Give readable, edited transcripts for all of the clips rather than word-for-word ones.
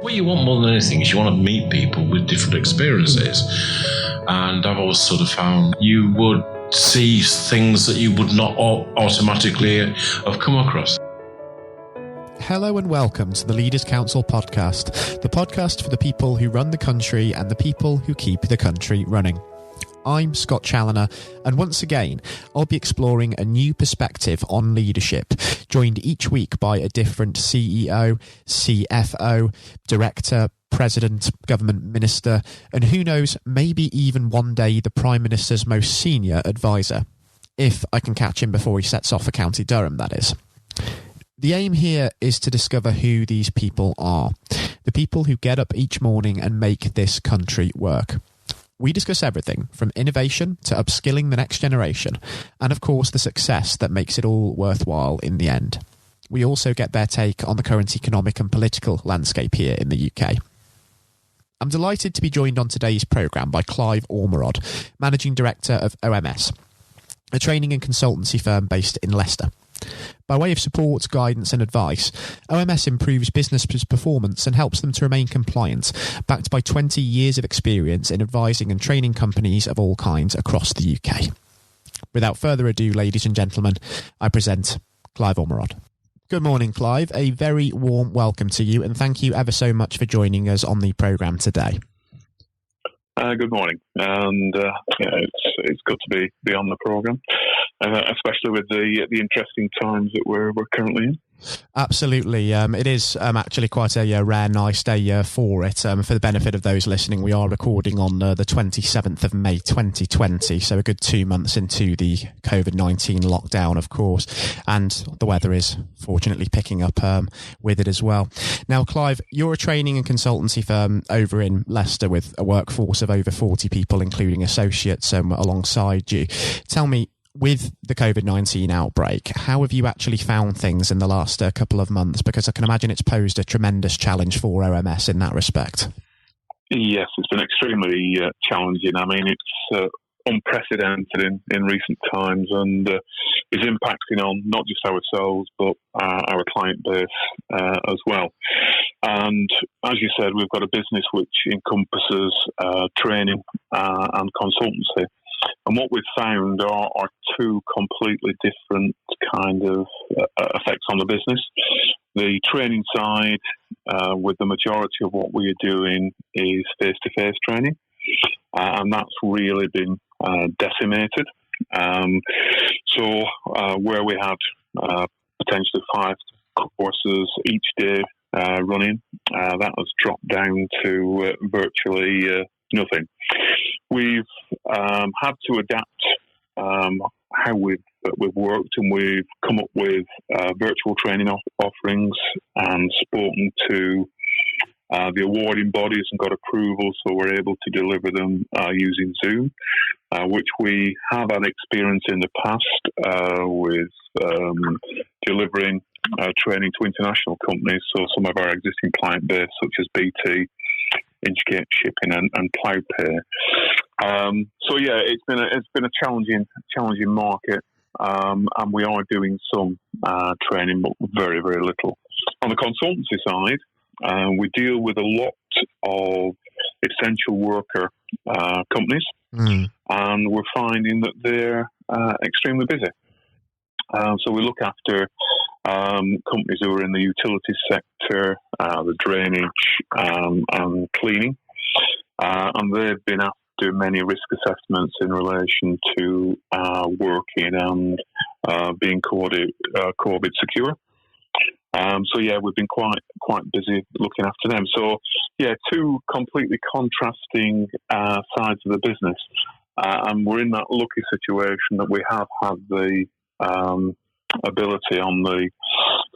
What you want more than anything is you want to meet people with different experiences. And I've always sort of found you would see things that you would not automatically have come across. Hello and welcome to the Leaders Council podcast, the podcast for the people who run the country and the people who keep the country running. I'm Scott Challinor, and once again, I'll be exploring a new perspective on leadership, joined each week by a different CEO, CFO, director, president, government minister, and who knows, maybe even one day the Prime Minister's most senior advisor. If I can catch him before he sets off for County Durham, that is. The aim here is to discover who these people are, the people who get up each morning and make this country work. We discuss everything from innovation to upskilling the next generation, and of course the success that makes it all worthwhile in the end. We also get their take on the current economic and political landscape here in the UK. I'm delighted to be joined on today's programme by Clive Ormerod, Managing Director of OMS, a training and consultancy firm based in Leicester. By way of support, guidance and advice, OMS improves businesses' performance and helps them to remain compliant, backed by 20 years of experience in advising and training companies of all kinds across the UK. Without further ado, ladies and gentlemen, I present Clive Ormerod. Good morning, Clive. A very warm welcome to you, and thank you ever so much for joining us on the programme today. Good morning, and it's good to be on the programme, especially with the interesting times that we're currently in. Absolutely. It is actually quite a rare, nice day for it. For the benefit of those listening, we are recording on the 27th of May 2020, so a good 2 months into the COVID-19 lockdown, of course, and the weather is fortunately picking up with it as well. Now, Clive, you're a training and consultancy firm over in Leicester with a workforce of over 40 people, including associates alongside you. Tell me, with the COVID-19 outbreak, how have you actually found things in the last couple of months? Because I can imagine it's posed a tremendous challenge for OMS in that respect. Yes, it's been extremely challenging. I mean, it's unprecedented in recent times and is impacting on not just ourselves, but our client base as well. And as you said, we've got a business which encompasses training and consultancy. And what we've found are two completely different kind of effects on the business. The training side, with the majority of what we are doing, is face-to-face training. And that's really been decimated. So where we had potentially 5 courses each day running, that has dropped down to virtually nothing. We've had to adapt how we've worked, and we've come up with virtual training offerings and spoken to the awarding bodies and got approval, so we're able to deliver them using Zoom, which we have had experience in the past with delivering training to international companies. So some of our existing client base, such as BT, Inchgate Shipping and Cloudpay. So yeah, it's been a challenging market, and we are doing some training, but very, very little. On the consultancy side, we deal with a lot of essential worker companies, and we're finding that they're extremely busy. So we look after companies who are in the utilities sector, the drainage and cleaning, and they've been after many risk assessments in relation to working and being COVID secure. So yeah, we've been quite busy looking after them. So yeah, two completely contrasting sides of the business, and we're in that lucky situation that we have had the ability on the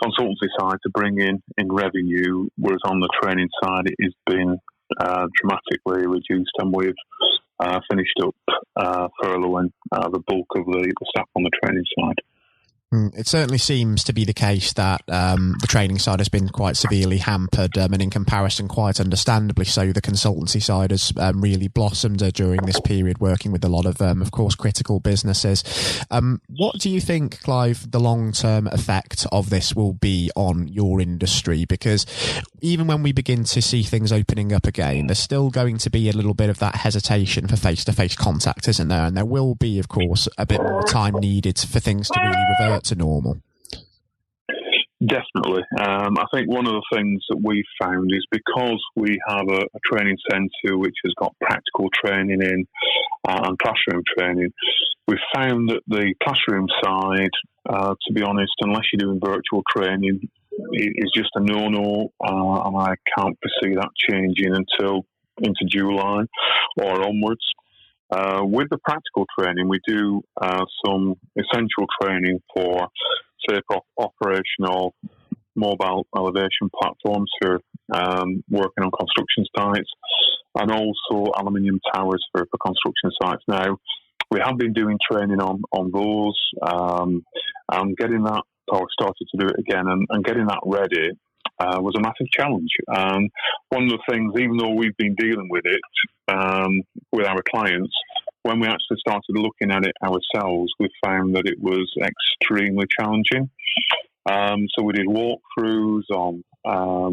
consultancy side to bring in revenue, whereas on the training side it has been dramatically reduced, and we've finished up furloughing the bulk of the staff on the training side. It certainly seems to be the case that the training side has been quite severely hampered, and in comparison, quite understandably so, the consultancy side has really blossomed during this period, working with a lot of course, critical businesses. What do you think, Clive, the long-term effect of this will be on your industry? Because even when we begin to see things opening up again, there's still going to be a little bit of that hesitation for face-to-face contact, isn't there? And there will be, of course, a bit more time needed for things to really revert to normal. Definitely. I think one of the things that we found is because we have a training centre which has got practical training in and classroom training, we found that the classroom side, to be honest, unless you're doing virtual training, is just a no-no, and I can't foresee that changing until into July or onwards. With the practical training, we do some essential training for safe operational mobile elevation platforms for working on construction sites, and also aluminium towers for construction sites. Now, we have been doing training on those, and getting that, or started to do it again, and getting that ready was a massive challenge. One of the things, even though we've been dealing with it with our clients, when we actually started looking at it ourselves, we found that it was extremely challenging. So we did walkthroughs on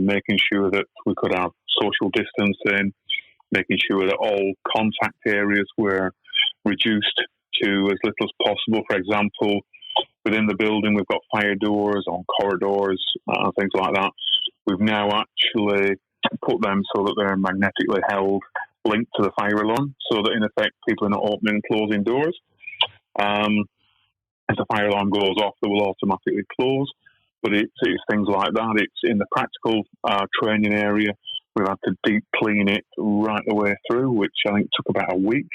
making sure that we could have social distancing, making sure that all contact areas were reduced to as little as possible. For example, within the building, we've got fire doors on corridors, things like that. We've now actually put them so that they're magnetically held, linked to the fire alarm, so that in effect people are not opening and closing doors. As the fire alarm goes off, they will automatically close. But it's things like that. It's in the practical training area. We've had to deep clean it right the way through, which I think took about a week.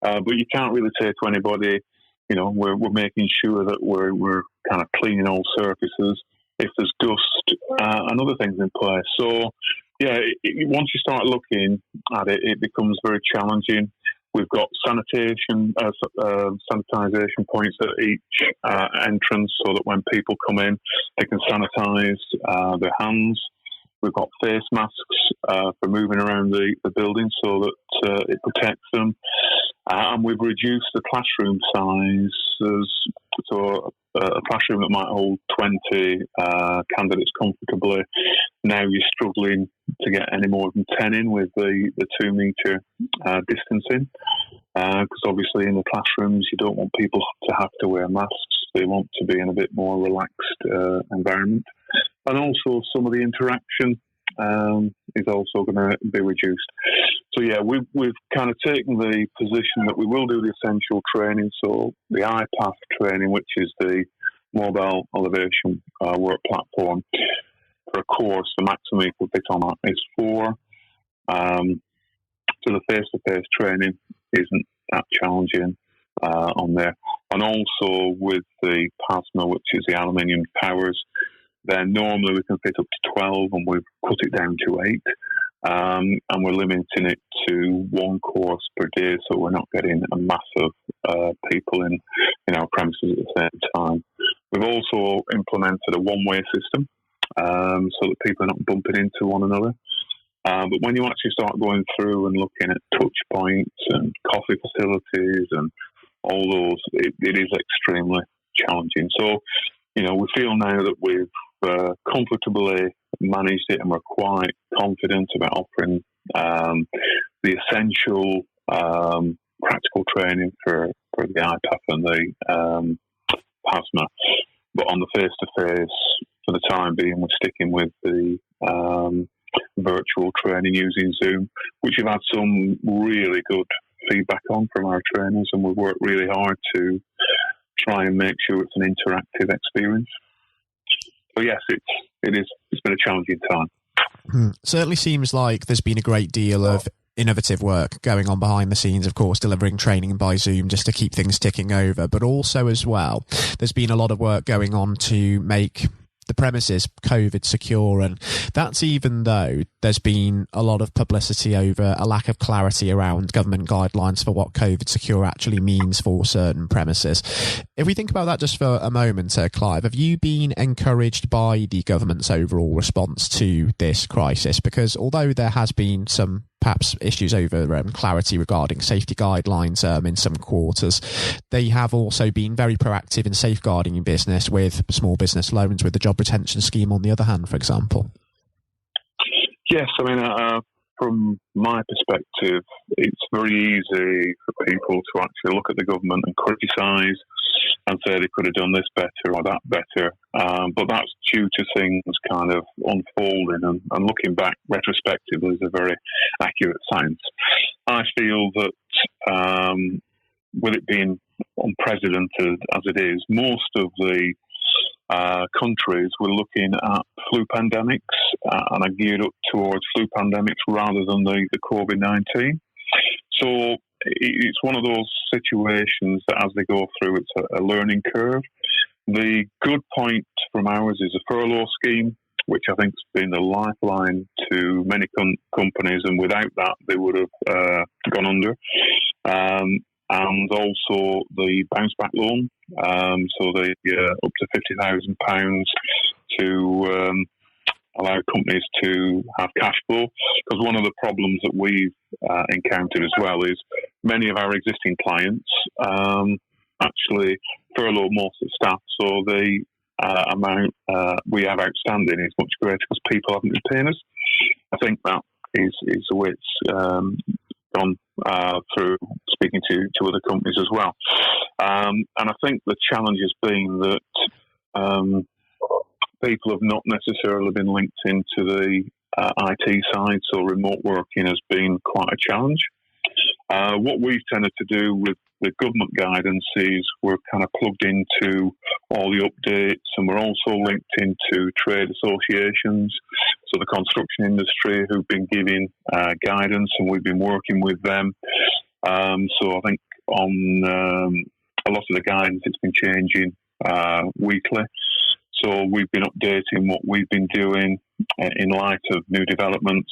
But you can't really say to anybody, you know, we're making sure that we're kind of cleaning all surfaces if there's dust and other things in place. So, yeah, once you start looking at it, it becomes very challenging. We've got sanitization points at each entrance so that when people come in, they can sanitize their hands. We've got face masks for moving around the building so that it protects them. And we've reduced the classroom size. So a classroom that might hold 20 candidates comfortably, now you're struggling to get any more than 10 in with the 2 metre distancing. Because obviously in the classrooms, you don't want people to have to wear masks. They want to be in a bit more relaxed environment. And also some of the interaction is also going to be reduced. So yeah, we've kind of taken the position that we will do the essential training. So the iPath training, which is the mobile elevation work platform, for a course, the maximum you can fit on that is 4. So the face-to-face training isn't that challenging on there. And also with the PASMA, which is the aluminium towers, then normally we can fit up to 12 and we've cut it down to 8. And we're limiting it to 1 course per day, so we're not getting a massive people in our premises at the same time. We've also implemented a one-way system so that people are not bumping into one another. But when you actually start going through and looking at touch points and coffee facilities and all those, it is extremely challenging. So, we feel now that we've comfortably managed it and we're quite confident about offering the essential practical training for the iPath and the PASMA. But on the face-to-face, for the time being, we're sticking with the virtual training using Zoom, which we've had some really good feedback on from our trainers, and we've worked really hard to try and make sure it's an interactive experience. So yes, it's been a challenging time. Certainly seems like there's been a great deal of innovative work going on behind the scenes, of course, delivering training by Zoom just to keep things ticking over, but also as well, there's been a lot of work going on to make the premises COVID secure, and that's even though there's been a lot of publicity over a lack of clarity around government guidelines for what COVID secure actually means for certain premises. If we think about that just for a moment, Clive, have you been encouraged by the government's overall response to this crisis? Because although there has been some perhaps issues over clarity regarding safety guidelines in some quarters, they have also been very proactive in safeguarding business with small business loans, with the job retention scheme on the other hand, for example. Yes, I mean, from my perspective, it's very easy for people to actually look at the government and criticise and say they could have done this better or that better. But that's due to things kind of unfolding, and looking back retrospectively is a very accurate science. I feel that with it being unprecedented as it is, most of the countries were looking at flu pandemics and are geared up towards flu pandemics rather than the COVID-19. So it's one of those situations that as they go through, it's a learning curve. The good point from ours is a furlough scheme, which I think has been the lifeline to many companies, and without that, they would have gone under. And also the bounce back loan, so they up to £50,000 to allow companies to have cash flow. Because one of the problems that we've encountered as well is many of our existing clients actually furlough most of the staff, so the amount we have outstanding is much greater because people haven't been paying us. I think that is the way it's gone through speaking to other companies as well. And I think the challenge has been that people have not necessarily been linked into the IT side, so remote working has been quite a challenge. What we've tended to do with the government guidance is we're kind of plugged into all the updates, and we're also linked into trade associations, so the construction industry who've been giving guidance, and we've been working with them. So I think on a lot of the guidance, it's been changing weekly. So we've been updating what we've been doing in light of new developments,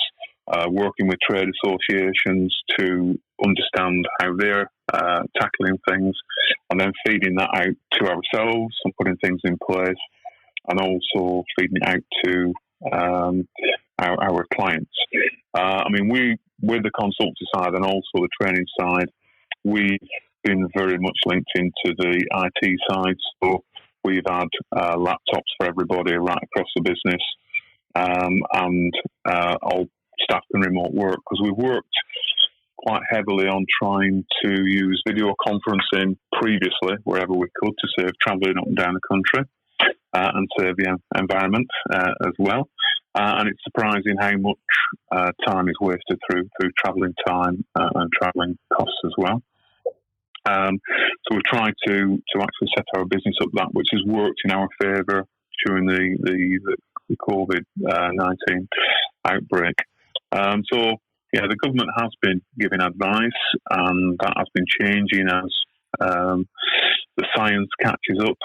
working with trade associations to understand how they're tackling things, and then feeding that out to ourselves and putting things in place, and also feeding it out to our clients. I mean, we, with the consultancy side and also the training side, we've been very much linked into the IT side. So we've had laptops for everybody right across the business, and all staff can remote work, because we've worked quite heavily on trying to use video conferencing previously wherever we could to save travelling up and down the country and save the environment as well. And it's surprising how much time is wasted through travelling time and travelling costs as well. So we've tried to actually set our business up that, which has worked in our favour during the COVID-19 outbreak. So, yeah, the government has been giving advice, and that has been changing as the science catches up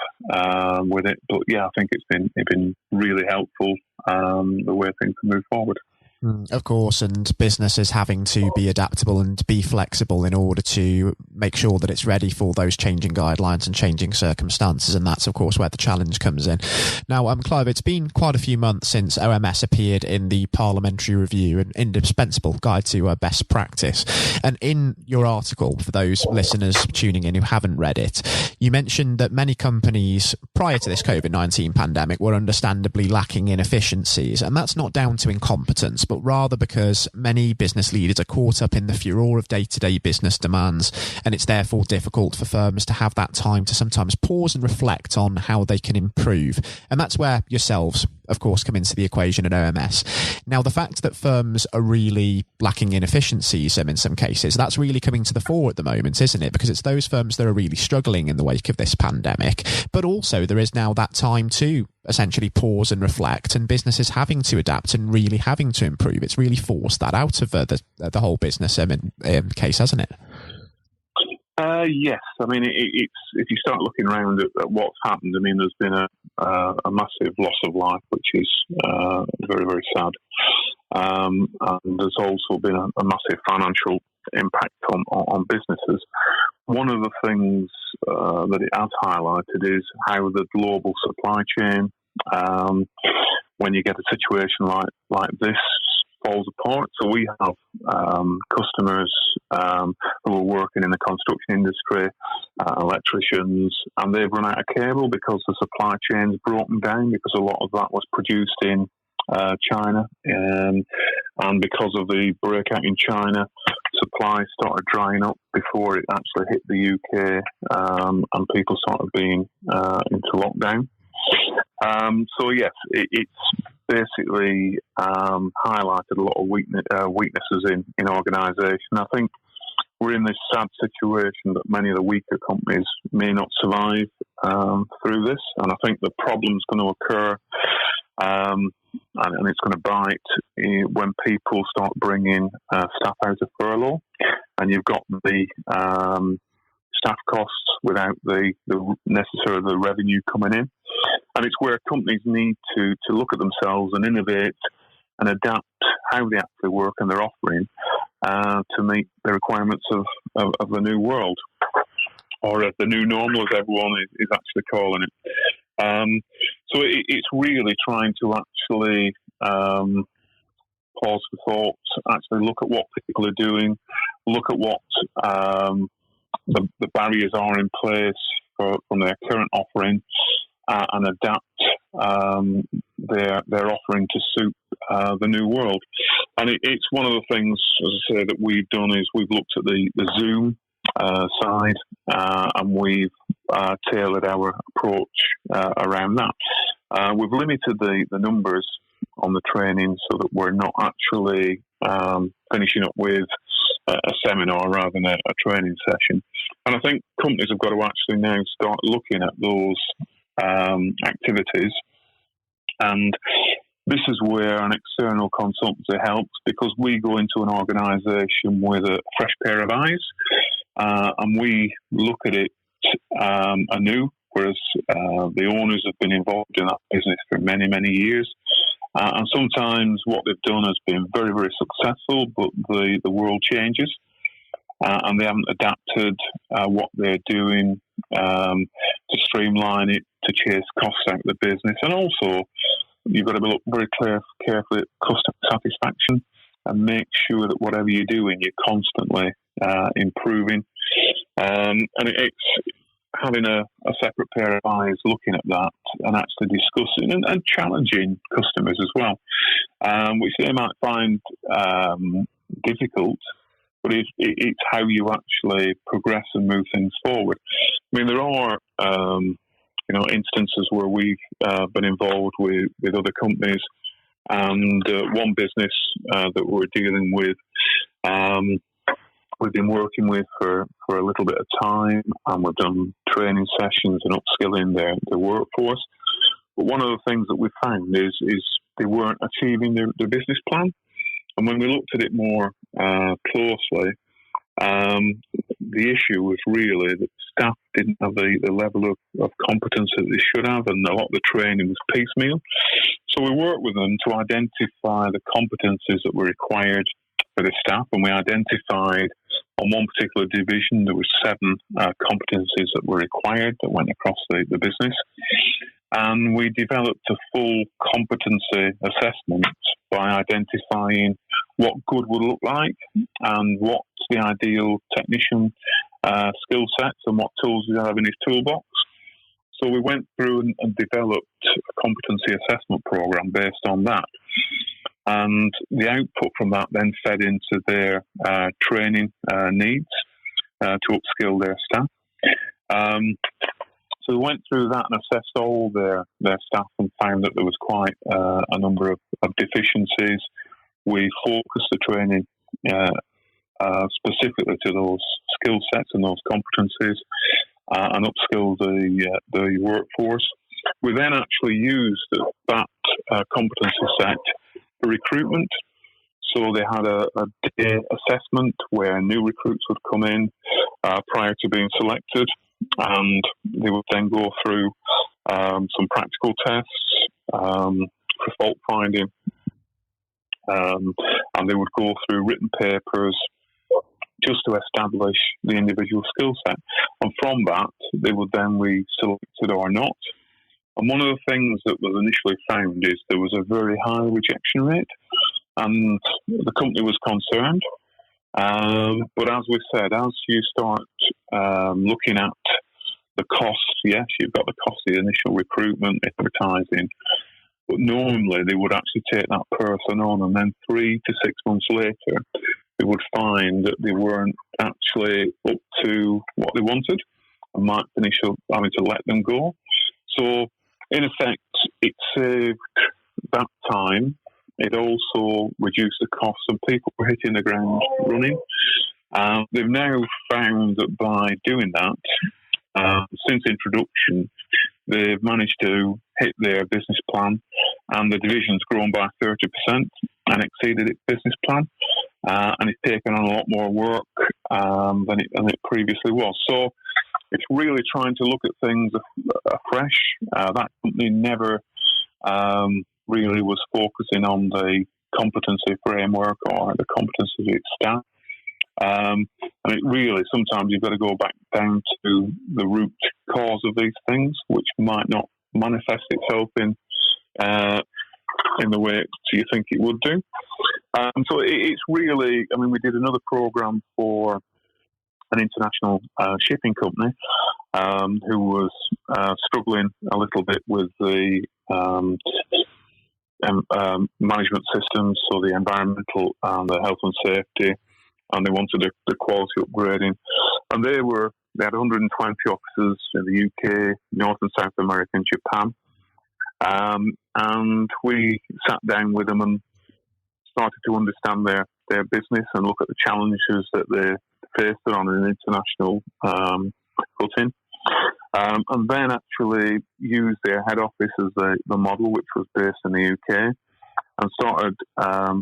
with it. But, yeah, I think it's been really helpful the way things can move forward. Of course, and businesses having to be adaptable and be flexible in order to make sure that it's ready for those changing guidelines and changing circumstances, and that's of course where the challenge comes in. Now, Clive, it's been quite a few months since OMS appeared in the Parliamentary Review, an indispensable guide to best practice. And in your article, for those listeners tuning in who haven't read it, you mentioned that many companies prior to this COVID-19 pandemic were understandably lacking in efficiencies, and that's not down to incompetence, but rather because many business leaders are caught up in the furore of day-to-day business demands, and it's therefore difficult for firms to have that time to sometimes pause and reflect on how they can improve. And that's where yourselves, of course, come into the equation at OMS. Now, the fact that firms are really lacking in efficiencies in some cases, that's really coming to the fore at the moment, isn't it? Because it's those firms that are really struggling in the wake of this pandemic. But also there is now that time to essentially pause and reflect, and businesses having to adapt and really having to improve. It's really forced that out of the whole business case, hasn't it? Yes, I mean it's if you start looking around at what's happened. I mean, there's been a massive loss of life, which is very, very sad, and there's also been a massive financial impact on businesses. One of the things that it has highlighted is how the global supply chain, when you get a situation like this, falls apart. So we have customers who are working in the construction industry, electricians, and they've run out of cable because the supply chain's broken down, because a lot of that was produced in China, and because of the breakout in China, supply started drying up before it actually hit the UK, and people started being into lockdown. So yes, it's basically highlighted a lot of weaknesses in organisation. I think we're in this sad situation that many of the weaker companies may not survive through this, and I think the problem's going to occur, and it's going to bite when people start bringing staff out of furlough, and you've got the staff costs without the necessary the revenue coming in. And it's where companies need to look at themselves and innovate and adapt how they actually work and their offering to meet the requirements of the new world, or the new normal, as everyone is actually calling it. So it's really trying to actually pause for thought, actually look at what people are doing, look at what the barriers are in place from their current offering, and adapt their offering to suit the new world. And it's one of the things, as I say, that we've done is we've looked at the Zoom side, and we've tailored our approach around that. We've limited the numbers on the training so that we're not actually finishing up with a seminar rather than a training session. And I think companies have got to actually now start looking at those activities, and this is where an external consultancy helps, because we go into an organisation with a fresh pair of eyes, and we look at it anew, whereas the owners have been involved in that business for many, many years. And sometimes what they've done has been very, very successful, but the world changes, and they haven't adapted what they're doing to streamline it, to chase costs out of the business. And also, you've got to look very carefully at customer satisfaction and make sure that whatever you're doing, you're constantly improving. And it's having a separate pair of eyes looking at that and actually discussing and challenging customers as well, which they might find difficult, but it's how you actually progress and move things forward. I mean, there are instances where we've been involved with other companies, and one business that we're dealing with, we've been working with for a little bit of time, and we've done training sessions and upskilling their workforce. But one of the things that we found is they weren't achieving their business plan. And when we looked at it more closely, the issue was really that staff didn't have the level of competence that they should have, and a lot of the training was piecemeal. So we worked with them to identify the competencies that were required for the staff, and we identified on one particular division there were 7 competencies that were required that went across the business. And we developed a full competency assessment by identifying what good would look like and what's the ideal technician skill sets and what tools we have in his toolbox. So we went through and developed a competency assessment program based on that. And the output from that then fed into their training needs to upskill their staff. So we went through that and assessed all their staff and found that there was quite a number of deficiencies. We focused the training specifically to those skill sets and those competencies, and upskilled the workforce. We then actually used that competency set for recruitment. So they had a day assessment where new recruits would come in, prior to being selected, and they would then go through some practical tests for fault finding, and they would go through written papers just to establish the individual skill set. And from that, they would then be selected or not. And one of the things that was initially found is there was a very high rejection rate, and the company was concerned. But as we said, as you start looking at the cost, yes, you've got the cost of the initial recruitment, advertising, but normally they would actually take that person on, and then 3 to 6 months later, they would find that they weren't actually up to what they wanted and might finish up having to let them go. So, in effect, it saved that time. It also reduced the costs, and people were hitting the ground running. They've now found that by doing that, since introduction, they've managed to hit their business plan, and the division's grown by 30% and exceeded its business plan, and it's taken on a lot more work than it previously was. So it's really trying to look at things afresh. That company never really was focusing on the competency framework or the competency of its staff. And it really, sometimes you've got to go back down to the root cause of these things, which might not manifest itself in the way you think it would do. So it's really, I mean, we did another program for an international shipping company who was struggling a little bit with the management systems, so the environmental and the health and safety, and they wanted the quality upgrading. And they had 120 officers in the UK, North and South America, and Japan. And we sat down with them and started to understand their business and look at the challenges that they faced on an international footing. And then actually used their head office as the model, which was based in the UK, and started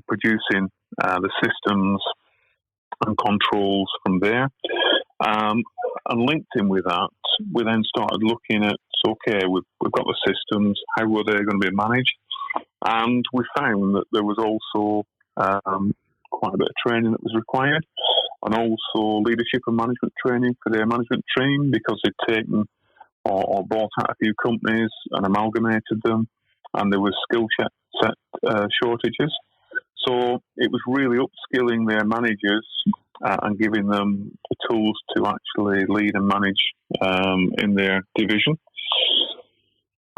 producing the systems and controls from there. And linked in with that, we then started looking at, okay, we've got the systems, how were they going to be managed? And we found that there was also quite a bit of training that was required, and also leadership and management training for their management team, because they'd taken or bought out a few companies and amalgamated them, and there was skill set shortages. So it was really upskilling their managers and giving them the tools to actually lead and manage in their division,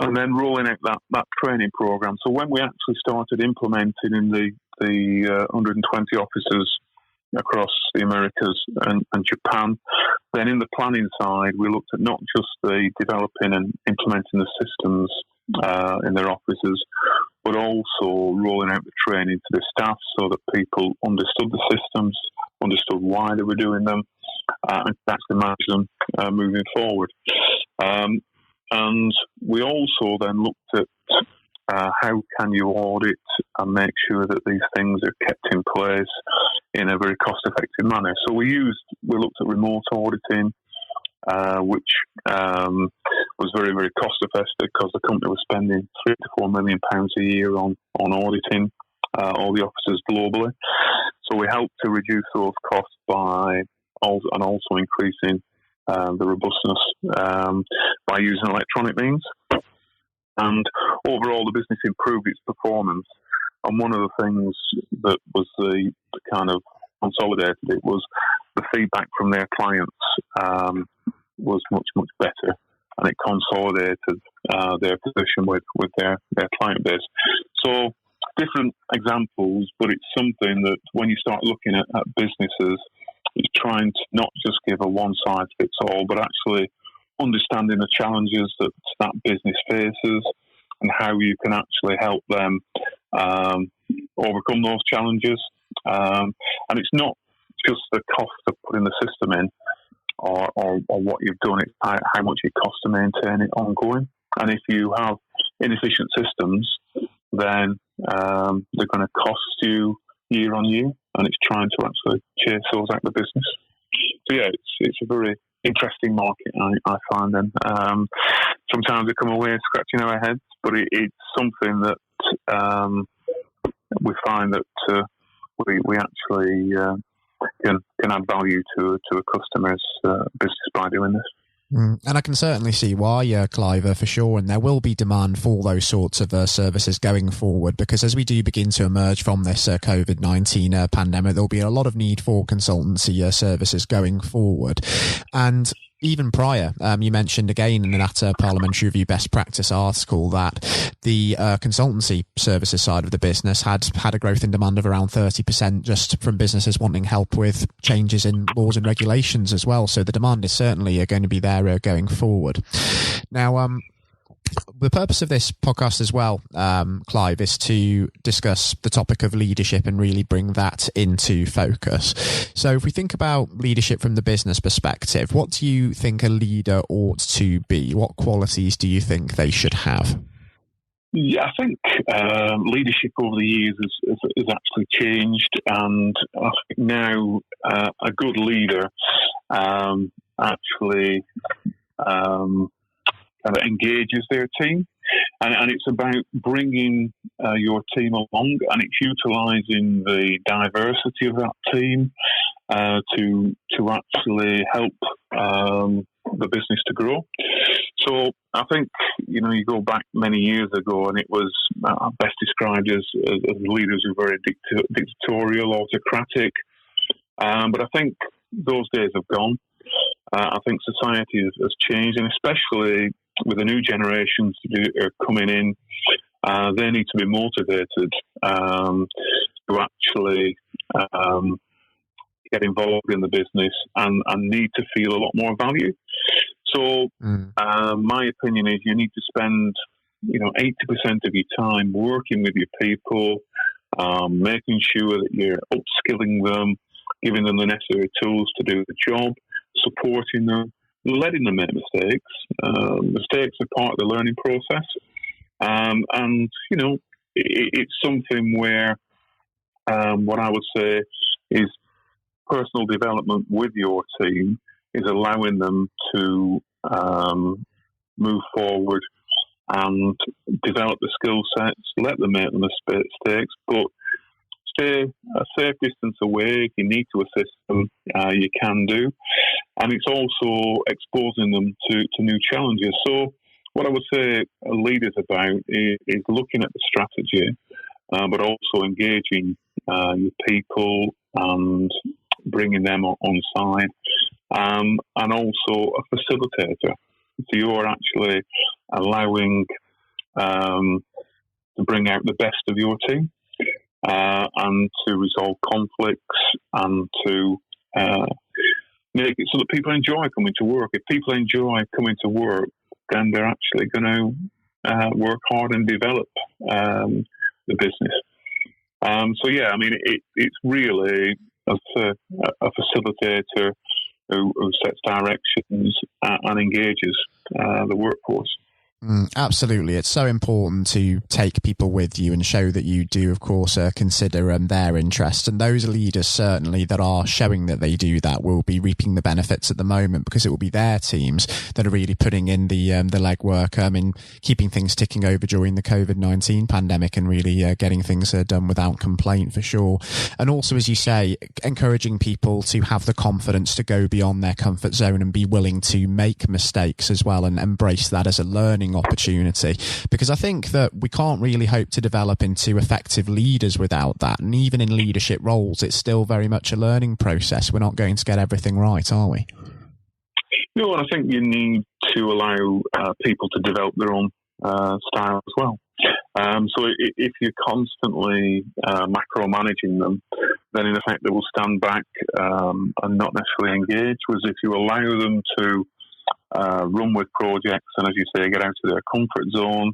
and then rolling out that training program. So when we actually started implementing in the 120 officers across the Americas and Japan, then in the planning side, we looked at not just the developing and implementing the systems in their offices, but also rolling out the training to the staff so that people understood the systems, understood why they were doing them, and actually manage them moving forward. And we also then looked at how can you audit and make sure that these things are kept in place in a very cost-effective manner. So we looked at remote auditing, which was very, very cost-effective because the company was spending £3 to £4 million a year on auditing all the offices globally. So we helped to reduce those costs by also increasing the robustness by using electronic means. And overall, the business improved its performance. And one of the things that was the kind of consolidated it was the feedback from their clients was much, much better. And it consolidated their position with their client base. So different examples, but it's something that when you start looking at businesses, it's trying to not just give a one-size-fits-all, but actually understanding the challenges that business faces and how you can actually help them overcome those challenges. And it's not just the cost of putting the system in or what you've done, it's how much it costs to maintain it ongoing. And if you have inefficient systems, then they're going to cost you year on year, and it's trying to actually chase those out of the business. yeah, it's a very interesting market, I find them. Sometimes we come away scratching our heads, but it's something that we find that we actually can add value to a customer's business by doing this. And I can certainly see why, Clive, for sure. And there will be demand for those sorts of services going forward, because as we do begin to emerge from this COVID-19 pandemic, there'll be a lot of need for consultancy services going forward. And even prior, you mentioned again in that Parliamentary Review Best Practice article that the consultancy services side of the business had a growth in demand of around 30% just from businesses wanting help with changes in laws and regulations as well. So the demand is certainly going to be there going forward. Now, the purpose of this podcast as well, Clive, is to discuss the topic of leadership and really bring that into focus. So if we think about leadership from the business perspective, what do you think a leader ought to be? What qualities do you think they should have? Yeah, I think leadership over the years has actually changed, and I think now a good leader actually kind of engages their team, and it's about bringing your team along, and it's utilising the diversity of that team to actually help the business to grow. So I think, you go back many years ago, and it was best described as leaders who were very dictatorial, autocratic. But I think those days have gone. I think society has changed, and especially with the new generations that are coming in, they need to be motivated to actually get involved in the business and need to feel a lot more value. So my opinion is you need to spend 80% of your time working with your people, making sure that you're upskilling them, giving them the necessary tools to do the job, supporting them, letting them make mistakes. Mistakes are part of the learning process. And it's something where what I would say is personal development with your team is allowing them to move forward and develop the skill sets, let them make the mistakes, but stay a safe distance away. If you need to assist them, you can do. And it's also exposing them to new challenges. So what I would say a leader's about is looking at the strategy, but also engaging your people and bringing them on side, and also a facilitator. So you're actually allowing to bring out the best of your team and to resolve conflicts and to make it so that people enjoy coming to work. If people enjoy coming to work, then they're actually going to work hard and develop the business. So yeah, I mean, it's really a facilitator who sets directions and engages the workforce. Absolutely. It's so important to take people with you and show that you do, of course, consider their interests. And those leaders certainly that are showing that they do that will be reaping the benefits at the moment, because it will be their teams that are really putting in the legwork in keeping things ticking over during the COVID-19 pandemic and really getting things done without complaint, for sure. And also, as you say, encouraging people to have the confidence to go beyond their comfort zone and be willing to make mistakes as well, and embrace that as a learning opportunity, because I think that we can't really hope to develop into effective leaders without that. And even in leadership roles, it's still very much a learning process. We're not going to get everything right, are we? No, and I think you need to allow people to develop their own style as well. So if you're constantly macro-managing them, then in effect they will stand back and not necessarily engage. Whereas if you allow them to run with projects and, as you say, get out of their comfort zone,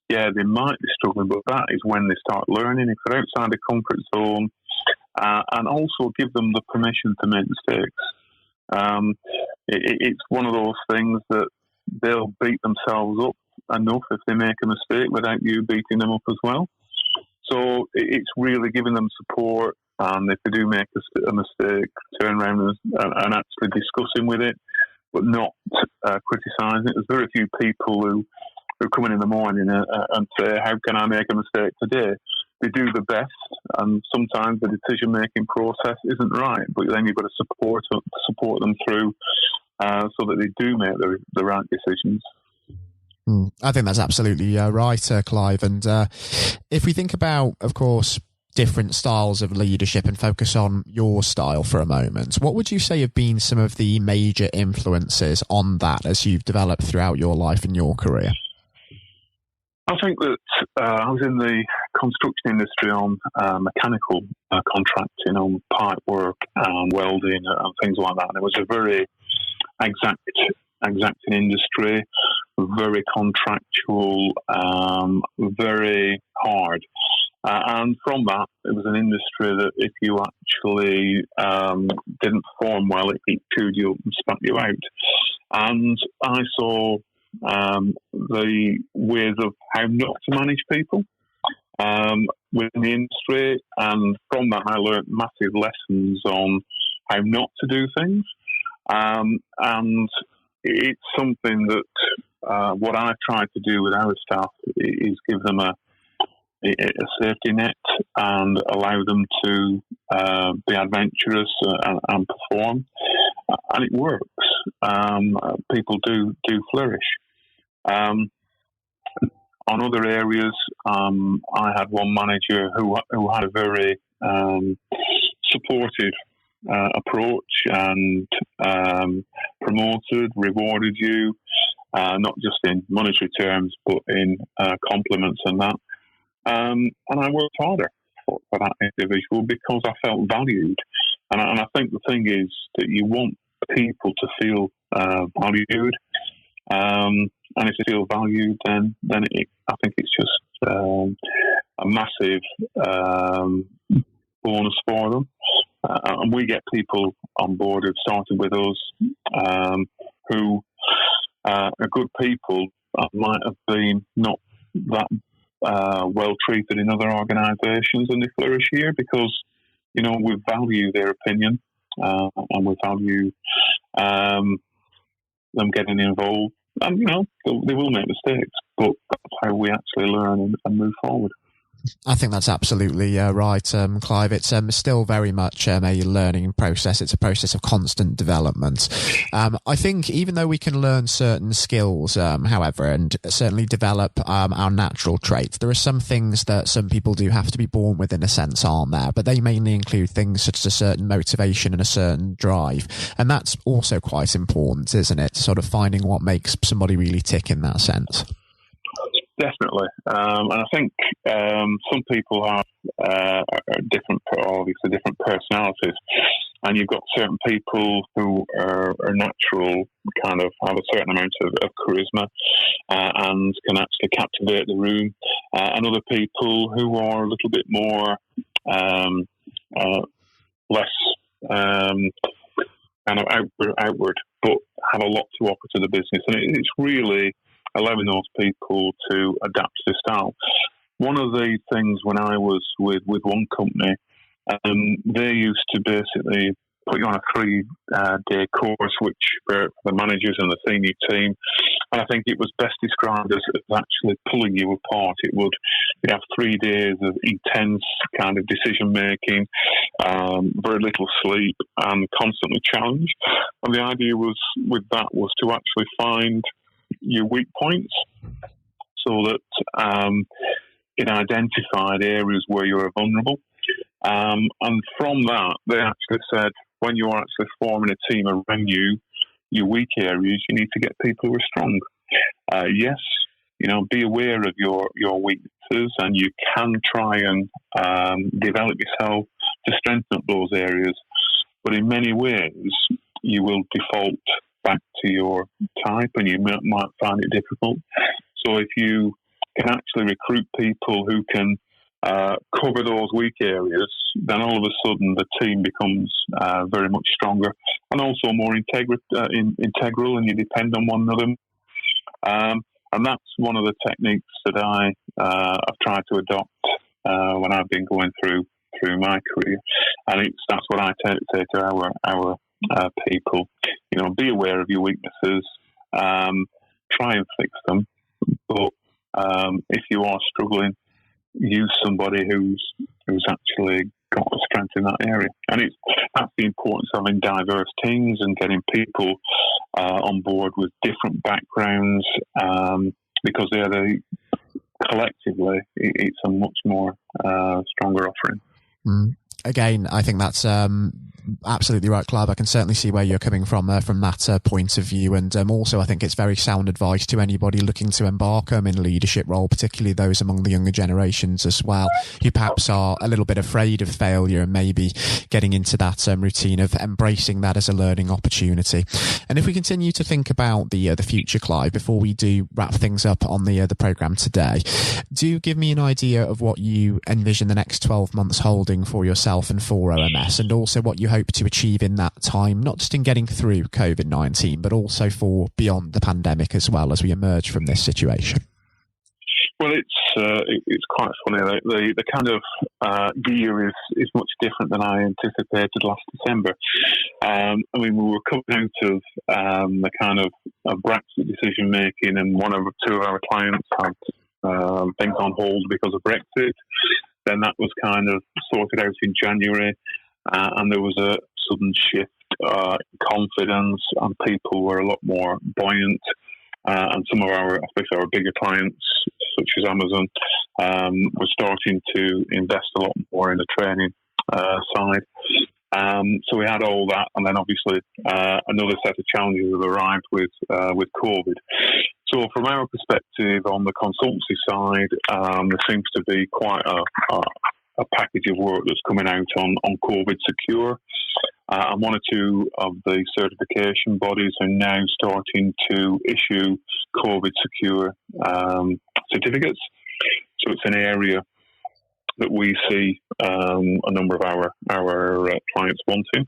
yeah, they might be struggling, but that is when they start learning. If they're outside the comfort zone, and also give them the permission to make mistakes. It's one of those things that they'll beat themselves up enough if they make a mistake without you beating them up as well. So it's really giving them support, and if they do make a mistake, turn around and actually discussing with it, but not criticising it. There's very few people who come in the morning and say, how can I make a mistake today? They do the best, and sometimes the decision-making process isn't right, but then you've got to support them through so that they do make the right decisions. I think that's absolutely right, Clive. And if we think about, of course, different styles of leadership and focus on your style for a moment, what would you say have been some of the major influences on that as you've developed throughout your life and your career? I think that I was in the construction industry on mechanical contracting, on pipe work and welding and things like that. And it was a very exacting industry, very contractual, very hard. And from that, it was an industry that if you actually didn't perform well, it chewed you up and spat you out. And I saw the ways of how not to manage people within the industry, and from that I learned massive lessons on how not to do things, and it's something that what I try to do with our staff is give them a safety net and allow them to be adventurous and perform, and it works. People do flourish. On other areas, I had one manager who had a very supportive approach and promoted, rewarded you, not just in monetary terms, but in compliments and that. And I worked harder for that individual because I felt valued. And I think the thing is that you want people to feel valued. And if they feel valued, then I think it's just a massive bonus for them. And we get people on board who've started with us who are good people, might have been not that well treated in other organisations, and they flourish here because, we value their opinion and we value them getting involved. And, they will make mistakes, but that's how we actually learn and move forward. I think that's absolutely right, Clive. It's still very much a learning process. It's a process of constant development. I think even though we can learn certain skills, however, and certainly develop our natural traits, there are some things that some people do have to be born with, in a sense, aren't there? But they mainly include things such as a certain motivation and a certain drive. And that's also quite important, isn't it? Sort of finding what makes somebody really tick in that sense. Definitely, and I think some people have different personalities, and you've got certain people who are natural, kind of have a certain amount of charisma and can actually captivate the room, and other people who are a little bit more less kind of outward, but have a lot to offer to the business, and it's really allowing those people to adapt to the style. One of the things when I was with one company, they used to basically put you on a 3-day course, which for the managers and the senior team, and I think it was best described as actually pulling you apart. You'd have 3 days of intense kind of decision making, very little sleep, and constantly challenged. And the idea was to actually find your weak points, so that it identified areas where you were vulnerable. And from that, they actually said, when you're actually forming a team around you, your weak areas, you need to get people who are strong. Yes, be aware of your weaknesses, and you can try and develop yourself to strengthen up those areas. But in many ways, you will default back to your type, and you might find it difficult. So if you can actually recruit people who can cover those weak areas, then all of a sudden the team becomes very much stronger and also more integral, and you depend on one another. And that's one of the techniques that I've tried to adopt when I've been going through through my career, and that's what I tend to say to our people. Be aware of your weaknesses, try and fix them, but if you are struggling, use somebody who's actually got a strength in that area. And that's the importance of having diverse teams and getting people on board with different backgrounds, because collectively it's a much more stronger offering. Again, I think that's absolutely right, Clive. I can certainly see where you're coming from that point of view. And also, I think it's very sound advice to anybody looking to embark in a leadership role, particularly those among the younger generations as well, who perhaps are a little bit afraid of failure and maybe getting into that routine of embracing that as a learning opportunity. And if we continue to think about the future, Clive, before we do wrap things up on the programme today, do give me an idea of what you envision the next 12 months holding for yourself and for OMS, and also what you hope to achieve in that time, not just in getting through COVID-19, but also for beyond the pandemic as well as we emerge from this situation. Well, it's quite funny. The kind of year is much different than I anticipated last December. We were coming out of the kind of Brexit decision making, and two of our clients had things on hold because of Brexit. Then that was kind of sorted out in January, and there was a sudden shift in confidence, and people were a lot more buoyant. And some of especially our bigger clients, such as Amazon, were starting to invest a lot more in the training side. So we had all that, and then obviously another set of challenges have arrived with COVID. So from our perspective on the consultancy side, there seems to be quite a package of work that's coming out on COVID Secure. And one or two of the certification bodies are now starting to issue COVID Secure certificates. So it's an area that we see a number of our clients wanting,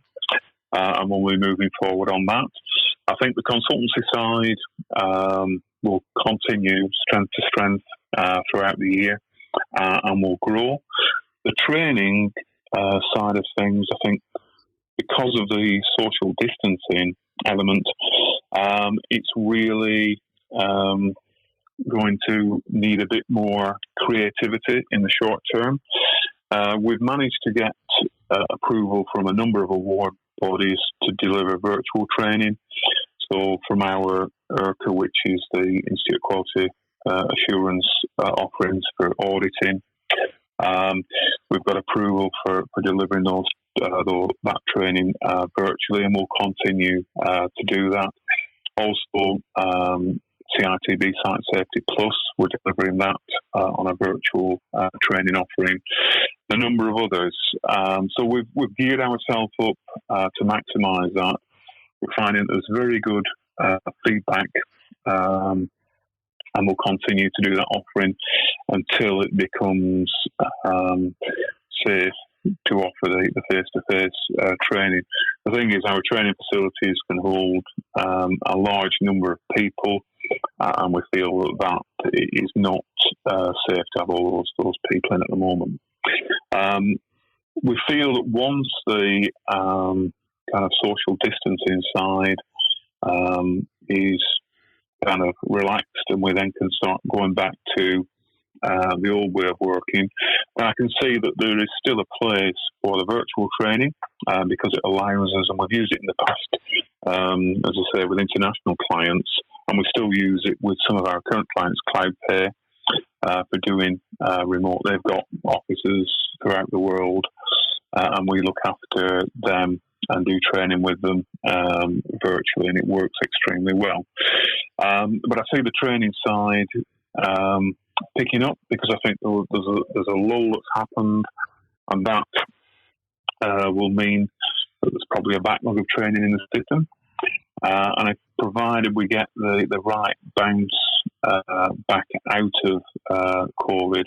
and we'll be moving forward on that. I think the consultancy side will continue strength to strength throughout the year, and will grow. The training side of things, I think, because of the social distancing element, it's really going to need a bit more creativity in the short term. We've managed to get approval from a number of award bodies to deliver virtual training. So from our IRCA, which is the Institute of Quality Assurance offerings for auditing, we've got approval for delivering that training virtually, and we'll continue to do that. Also, CITB Site Safety Plus, we're delivering that on a virtual training offering. A number of others. So we've geared ourselves up to maximise that. We're finding there's very good feedback, and we'll continue to do that offering until it becomes safe to offer the face-to-face training. The thing is, our training facilities can hold a large number of people, and we feel that it is not safe to have all those people in at the moment. We feel that once the kind of social distancing side is kind of relaxed, and we then can start going back to the old way of working, I can see that there is still a place for the virtual training because it allows us, and we've used it in the past, as I say, with international clients, and we still use it with some of our current clients, CloudPay, for doing remote. They've got offices throughout the world, and we look after them and do training with them virtually, and it works extremely well. But I see the training side picking up, because I think there's a lull that's happened, and that will mean that there's probably a backlog of training in the system. And if provided we get the right bounce back out of COVID,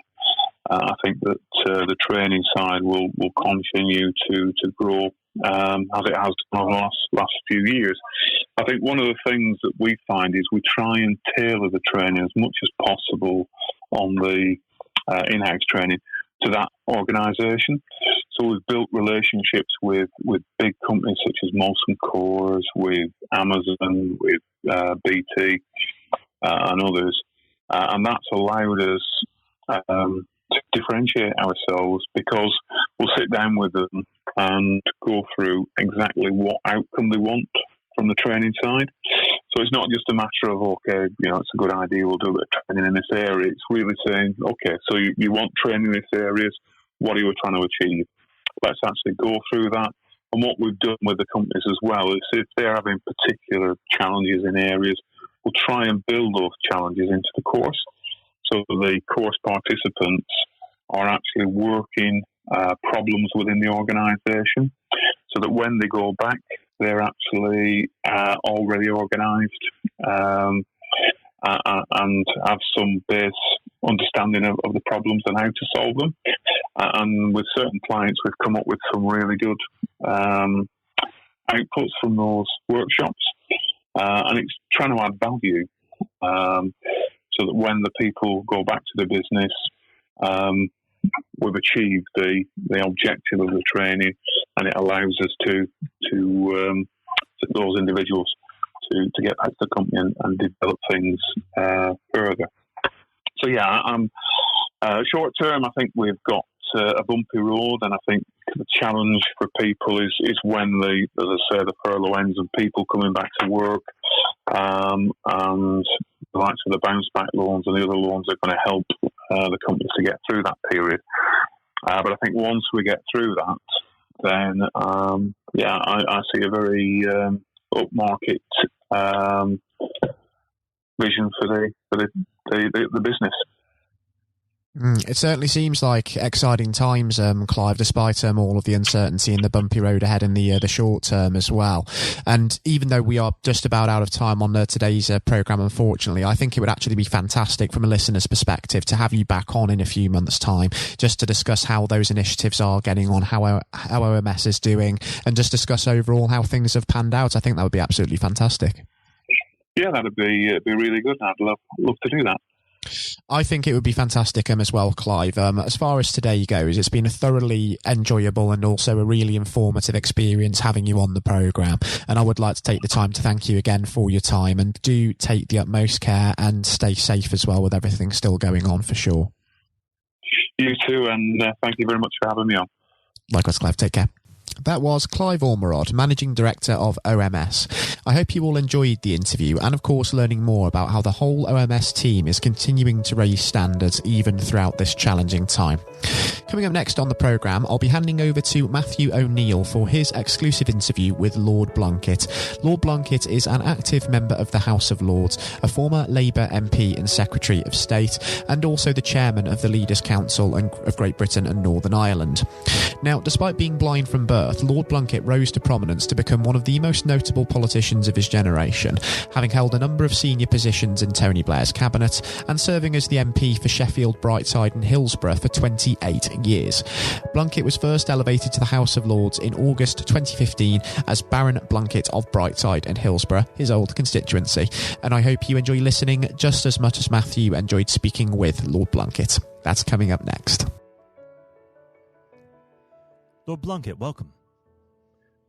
I think that the training side will continue to grow as it has done over the last few years. I think one of the things that we find is we try and tailor the training as much as possible on the in-house training to that organisation. So we've built relationships with big companies such as Molson Coors, with Amazon, with BT, and others, and that's allowed us to differentiate ourselves because we'll sit down with them and go through exactly what outcome they want from the training side. So it's not just a matter of, okay, it's a good idea, we'll do a bit of training in this area. It's really saying, okay, so you want training in this areas, what are you trying to achieve? Let's actually go through that. And what we've done with the companies as well is if they're having particular challenges in areas, we'll try and build those challenges into the course. So the course participants are actually working problems within the organisation so that when they go back, they're actually already organised and have some base understanding of the problems and how to solve them. And with certain clients, we've come up with some really good outputs from those workshops. And it's trying to add value so that when the people go back to the business, we've achieved the objective of the training, and it allows us to those individuals to get back to the company and develop things further. So short term, I think we've got a bumpy road, and I think the challenge for people is when as I say, the furlough ends and people coming back to work, and the likes of the bounce back loans and the other loans are going to help the companies to get through that period. But I think once we get through that, then I see a very upmarket vision for the business. It certainly seems like exciting times, Clive, despite all of the uncertainty and the bumpy road ahead in the short term as well. And even though we are just about out of time on today's programme, unfortunately, I think it would actually be fantastic from a listener's perspective to have you back on in a few months' time, just to discuss how those initiatives are getting on, how OMS is doing, and just discuss overall how things have panned out. I think that would be absolutely fantastic. Yeah, that'd be really good. I'd love to do that. I think it would be fantastic as well, Clive. As far as today goes, it's been a thoroughly enjoyable and also a really informative experience having you on the programme. And I would like to take the time to thank you again for your time, and do take the utmost care and stay safe as well with everything still going on for sure. You too, and thank you very much for having me on. Likewise, Clive. Take care. That was Clive Ormerod, Managing Director of OMS. I hope you all enjoyed the interview and, of course, learning more about how the whole OMS team is continuing to raise standards even throughout this challenging time. Coming up next on the programme, I'll be handing over to Matthew O'Neill for his exclusive interview with Lord Blunkett. Lord Blunkett is an active member of the House of Lords, a former Labour MP and Secretary of State, and also the chairman of the Leaders' Council of Great Britain and Northern Ireland. Now, despite being blind from birth, Lord Blunkett rose to prominence to become one of the most notable politicians of his generation, having held a number of senior positions in Tony Blair's cabinet and serving as the MP for Sheffield, Brightside and Hillsborough for 28 years. Blunkett was first elevated to the House of Lords in August 2015 as Baron Blunkett of Brightside and Hillsborough, his old constituency, and I hope you enjoy listening just as much as Matthew enjoyed speaking with Lord Blunkett. That's coming up next. Lord Blunkett, welcome.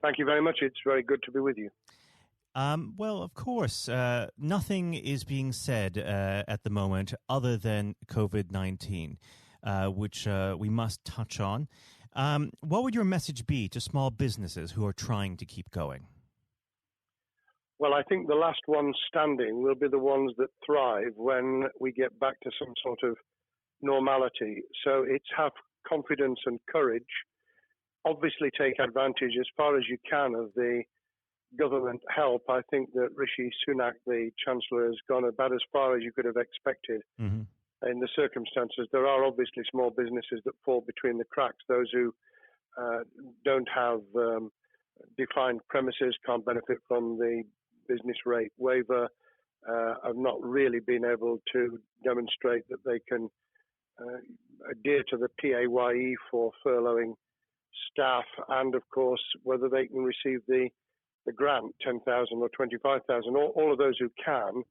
Thank you very much. It's very good to be with you. Well, of course, nothing is being said at the moment other than COVID-19, which we must touch on. What would your message be to small businesses who are trying to keep going? Well, I think the last ones standing will be the ones that thrive when we get back to some sort of normality. So it's have confidence and courage. Obviously take advantage as far as you can of the government help. I think that Rishi Sunak, the Chancellor, has gone about as far as you could have expected in the circumstances. There are obviously small businesses that fall between the cracks, those who don't have defined premises, can't benefit from the business rate waiver, have not really been able to demonstrate that they can adhere to the PAYE for furloughing staff, and of course whether they can receive the grant, 10,000 or 25,000. All of those who can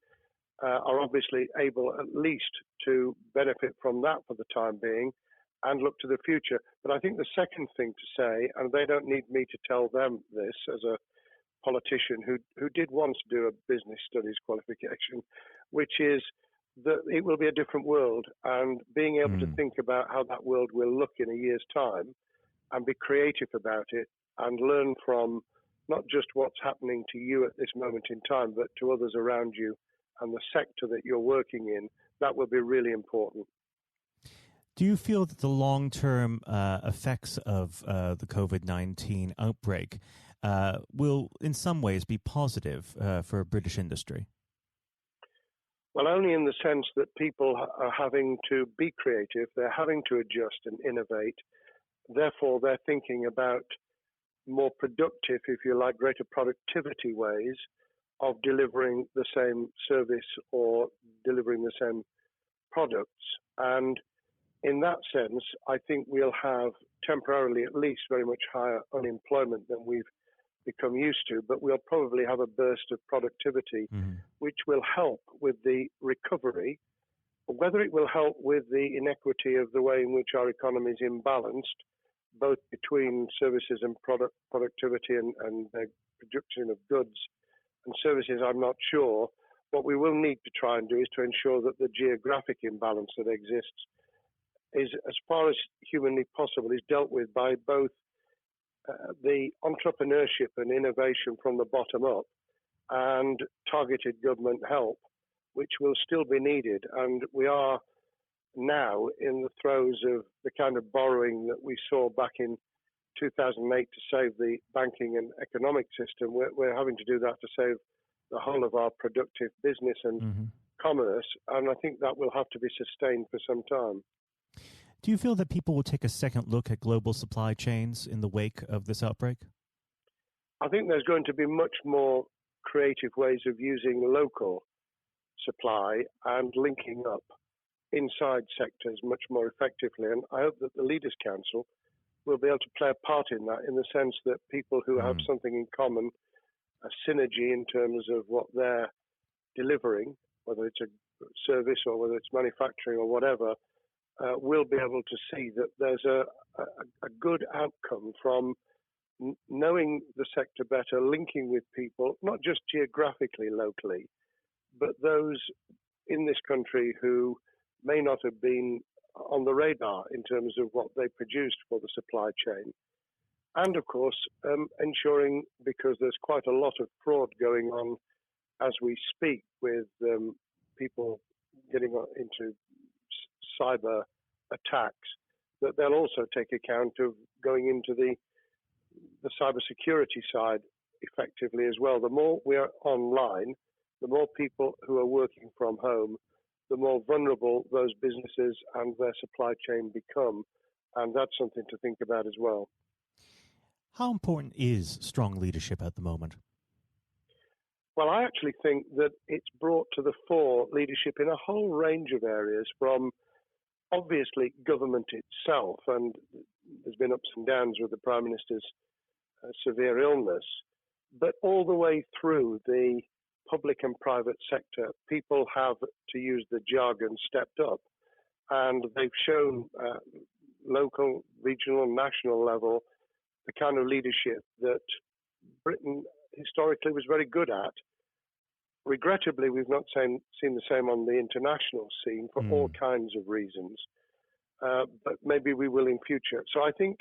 are obviously able at least to benefit from that for the time being, and look to the future. But I think the second thing to say, and they don't need me to tell them this as a politician who did once do a business studies qualification, which is that it will be a different world, and being able to think about how that world will look in a year's time and be creative about it and learn from not just what's happening to you at this moment in time, but to others around you and the sector that you're working in, that will be really important. Do you feel that the long-term effects of the COVID-19 outbreak will in some ways be positive for British industry? Well, only in the sense that people are having to be creative, they're having to adjust and innovate. Therefore, they're thinking about more productive, if you like, greater productivity ways of delivering the same service or delivering the same products. And in that sense, I think we'll have temporarily at least very much higher unemployment than we've become used to, but we'll probably have a burst of productivity, which will help with the recovery. Whether it will help with the inequity of the way in which our economy is imbalanced, both between services and productivity and the production of goods and services, I'm not sure. What we will need to try and do is to ensure that the geographic imbalance that exists is, as far as humanly possible, is dealt with by both the entrepreneurship and innovation from the bottom up and targeted government help, which will still be needed. And we are now in the throes of the kind of borrowing that we saw back in 2008 to save the banking and economic system. We're having to do that to save the whole of our productive business and commerce, and I think that will have to be sustained for some time. Do you feel that people will take a second look at global supply chains in the wake of this outbreak? I think there's going to be much more creative ways of using local supply and linking up inside sectors much more effectively. And I hope that the Leaders' Council will be able to play a part in that, in the sense that people who have something in common, a synergy in terms of what they're delivering, whether it's a service or whether it's manufacturing or whatever, will be able to see that there's a good outcome from knowing the sector better, linking with people, not just geographically, locally, but those in this country who may not have been on the radar in terms of what they produced for the supply chain. And of course, ensuring, because there's quite a lot of fraud going on as we speak with people getting into cyber attacks, that they'll also take account of going into the cyber security side effectively as well. The more we are online, the more people who are working from home, the more vulnerable those businesses and their supply chain become. And that's something to think about as well. How important is strong leadership at the moment? Well, I actually think that it's brought to the fore leadership in a whole range of areas, from obviously government itself, and there's been ups and downs with the Prime Minister's severe illness, but all the way through the public and private sector, people have, to use the jargon, stepped up, and they've shown local, regional, national level the kind of leadership that Britain historically was very good at. Regrettably, we've not seen the same on the international scene for all kinds of reasons, but maybe we will in future. So I think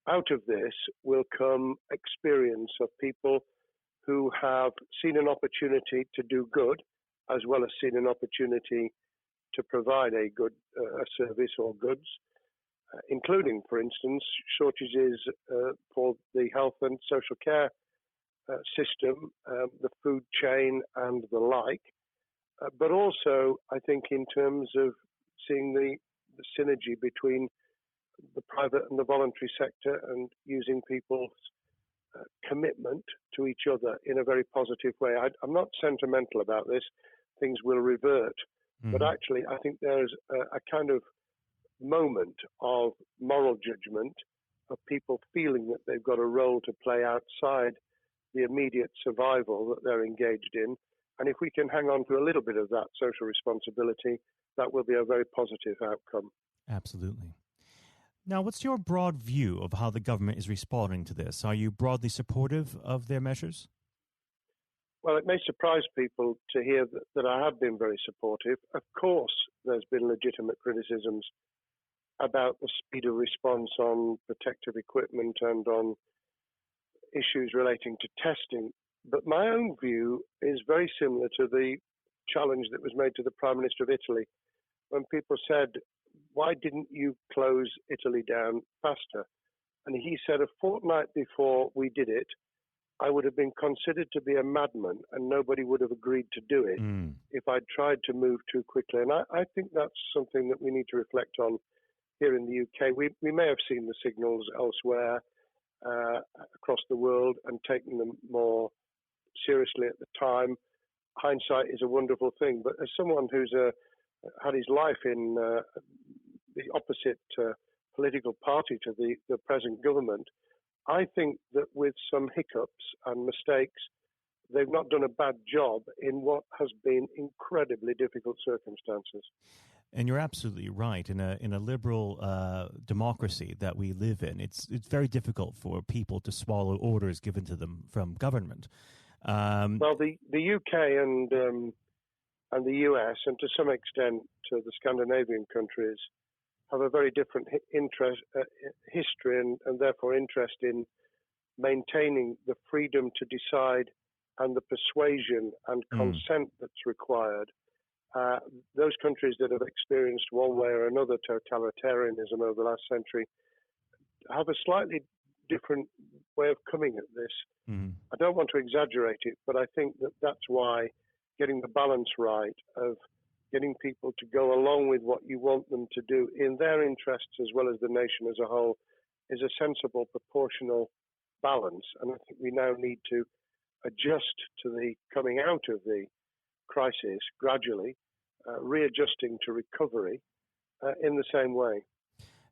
out of this will come experience of people who have seen an opportunity to do good, as well as seen an opportunity to provide a good service or goods, including, for instance, shortages for the health and social care system, the food chain and the like, but also I think in terms of seeing the synergy between the private and the voluntary sector and using people's commitment to each other in a very positive way. I'm not sentimental about this. Things will revert, but actually I think there's a kind of moment of moral judgment of people feeling that they've got a role to play outside the immediate survival that they're engaged in. And if we can hang on to a little bit of that social responsibility, that will be a very positive outcome. Absolutely. Now, what's your broad view of how the government is responding to this? Are you broadly supportive of their measures? Well, it may surprise people to hear that I have been very supportive. Of course, there's been legitimate criticisms about the speed of response on protective equipment and on issues relating to testing. But my own view is very similar to the challenge that was made to the Prime Minister of Italy when people said, why didn't you close Italy down faster? And he said, a fortnight before we did it, I would have been considered to be a madman and nobody would have agreed to do it if I'd tried to move too quickly. And I think that's something that we need to reflect on here in the UK. We may have seen the signals elsewhere across the world and taken them more seriously at the time. Hindsight is a wonderful thing, but as someone who's had his life in the opposite political party to the present government, I think that with some hiccups and mistakes, they've not done a bad job in what has been incredibly difficult circumstances. And you're absolutely right. In a liberal democracy that we live in, it's very difficult for people to swallow orders given to them from government. Well, the UK and the US, and to some extent the Scandinavian countries, have a very different history and therefore interest in maintaining the freedom to decide and the persuasion and consent that's required. Those countries that have experienced one way or another totalitarianism over the last century have a slightly different way of coming at this. I don't want to exaggerate it, but I think that that's why getting the balance right of getting people to go along with what you want them to do in their interests as well as the nation as a whole is a sensible, proportional balance. And I think we now need to adjust to the coming out of the crisis gradually, readjusting to recovery in the same way.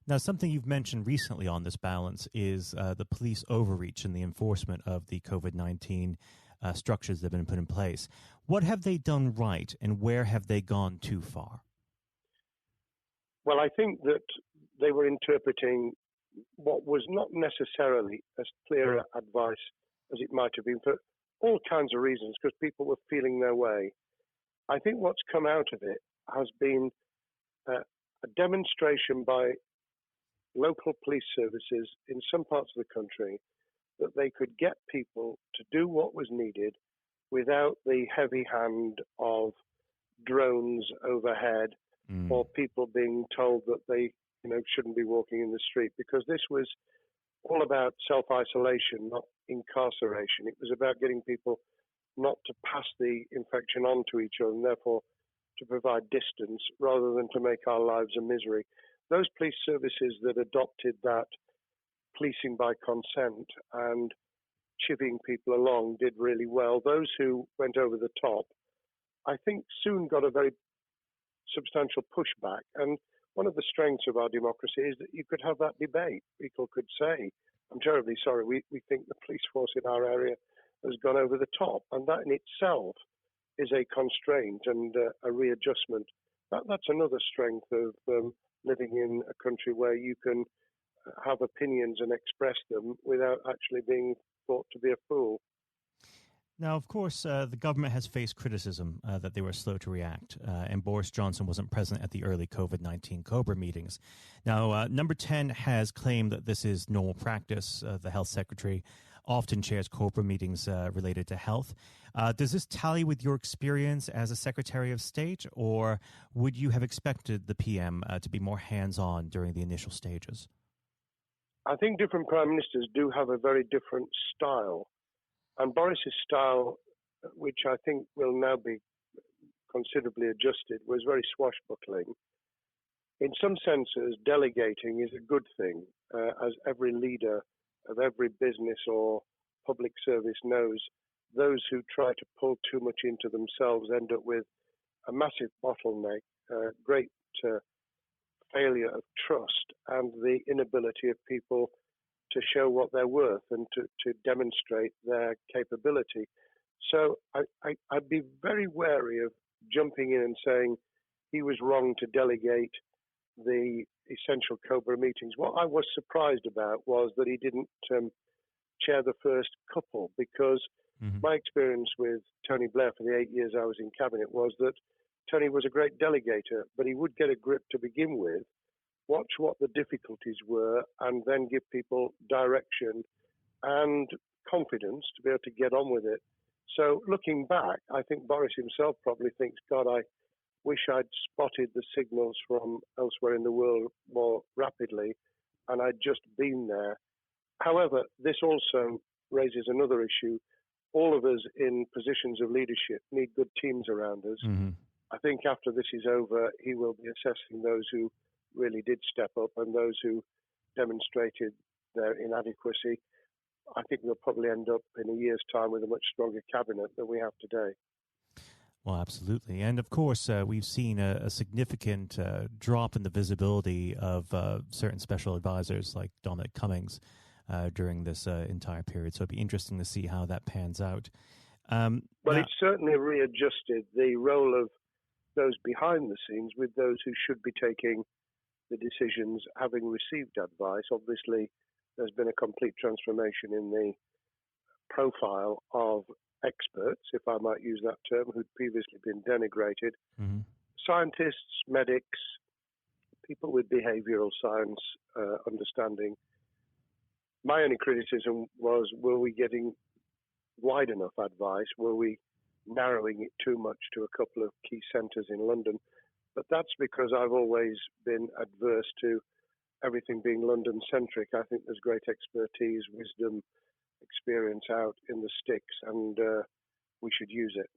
Now, something you've mentioned recently on this balance is the police overreach in the enforcement of the COVID-19 structures that have been put in place. What have they done right, and where have they gone too far? Well, I think that they were interpreting what was not necessarily as clear advice as it might have been for all kinds of reasons, because people were feeling their way. I think what's come out of it has been a demonstration by local police services in some parts of the country that they could get people to do what was needed without the heavy hand of drones overhead or people being told that they shouldn't be walking in the street, because this was all about self-isolation, not incarceration. It was about getting people not to pass the infection on to each other and therefore to provide distance rather than to make our lives a misery. Those police services that adopted that policing by consent and chivying people along did really well. Those who went over the top, I think, soon got a very substantial pushback. And one of the strengths of our democracy is that you could have that debate. People could say, I'm terribly sorry, we think the police force in our area has gone over the top. And that in itself is a constraint and a readjustment. That's another strength of living in a country where you can have opinions and express them without actually being thought to be a fool. Now, of course, the government has faced criticism that they were slow to react, and Boris Johnson wasn't present at the early COVID-19 COBRA meetings. Now, Number 10 has claimed that this is normal practice. The health secretary often chairs COBRA meetings related to health. Does this tally with your experience as a Secretary of State, or would you have expected the PM to be more hands-on during the initial stages? I think different prime ministers do have a very different style. And Boris's style, which I think will now be considerably adjusted, was very swashbuckling. In some senses, delegating is a good thing, as every leader of every business or public service knows. Those who try to pull too much into themselves end up with a massive bottleneck, great failure of trust, and the inability of people to show what they're worth and to demonstrate their capability. So I'd be very wary of jumping in and saying he was wrong to delegate the essential COBRA meetings. What I was surprised about was that he didn't chair the first couple, because my experience with Tony Blair for the 8 years I was in cabinet was that Tony was a great delegator, but he would get a grip to begin with, watch what the difficulties were, and then give people direction and confidence to be able to get on with it. So looking back, I think Boris himself probably thinks, God, I wish I'd spotted the signals from elsewhere in the world more rapidly, and I'd just been there. However, this also raises another issue. All of us in positions of leadership need good teams around us. I think after this is over, he will be assessing those who really did step up and those who demonstrated their inadequacy. I think we'll probably end up in a year's time with a much stronger cabinet than we have today. Well, absolutely. And of course, we've seen a significant drop in the visibility of certain special advisors like Dominic Cummings during this entire period. So it'd be interesting to see how that pans out. Well, it's certainly readjusted the role of those behind the scenes with those who should be taking the decisions, having received advice. Obviously, there's been a complete transformation in the profile of experts, if I might use that term, who'd previously been denigrated. Scientists, medics, people with behavioral science understanding. My only criticism was, were we getting wide enough advice? Were we narrowing it too much to a couple of key centres in London? But that's because I've always been adverse to everything being London-centric. I think there's great expertise, wisdom, experience out in the sticks, and we should use it.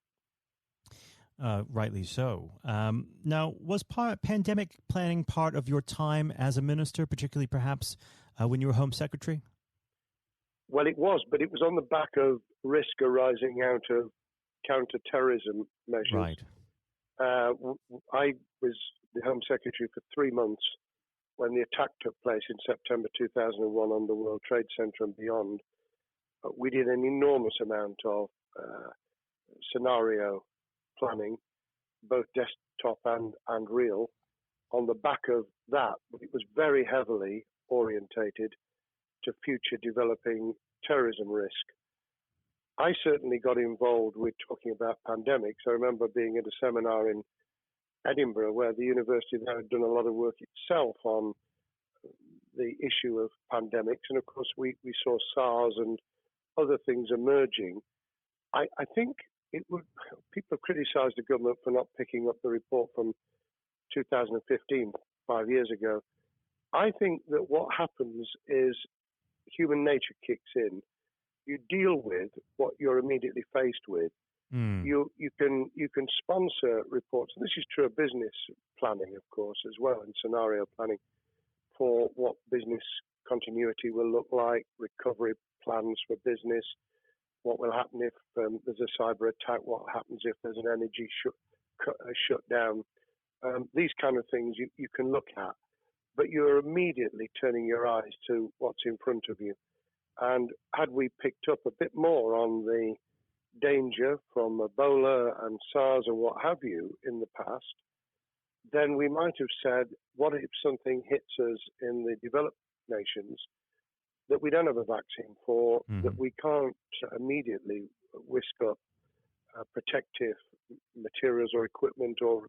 Rightly so. Now, was pandemic planning part of your time as a minister, particularly perhaps when you were Home Secretary? Well, it was, but it was on the back of risk arising out of counter-terrorism measures. Right. I was the Home Secretary for 3 months when the attack took place in September 2001 on the World Trade Center and beyond. We did an enormous amount of scenario planning, both desktop and real. On the back of that, it was very heavily orientated to future developing terrorism risk. I certainly got involved with talking about pandemics. I remember being at a seminar in Edinburgh where the university there had done a lot of work itself on the issue of pandemics. And of course, we saw SARS and other things emerging. I think people criticise the government for not picking up the report from 2015, 5 years ago. I think that what happens is human nature kicks in. You deal with what you're immediately faced with. You can sponsor reports, and this is true of business planning, of course, as well, and scenario planning for what business continuity will look like, recovery plans for business, what will happen if there's a cyber attack, what happens if there's an energy shutdown. These kind of things you can look at, but you're immediately turning your eyes to what's in front of you. And had we picked up a bit more on the danger from Ebola and SARS and what have you in the past, then we might have said, what if something hits us in the developed nations that we don't have a vaccine for, that we can't immediately whisk up protective materials or equipment, or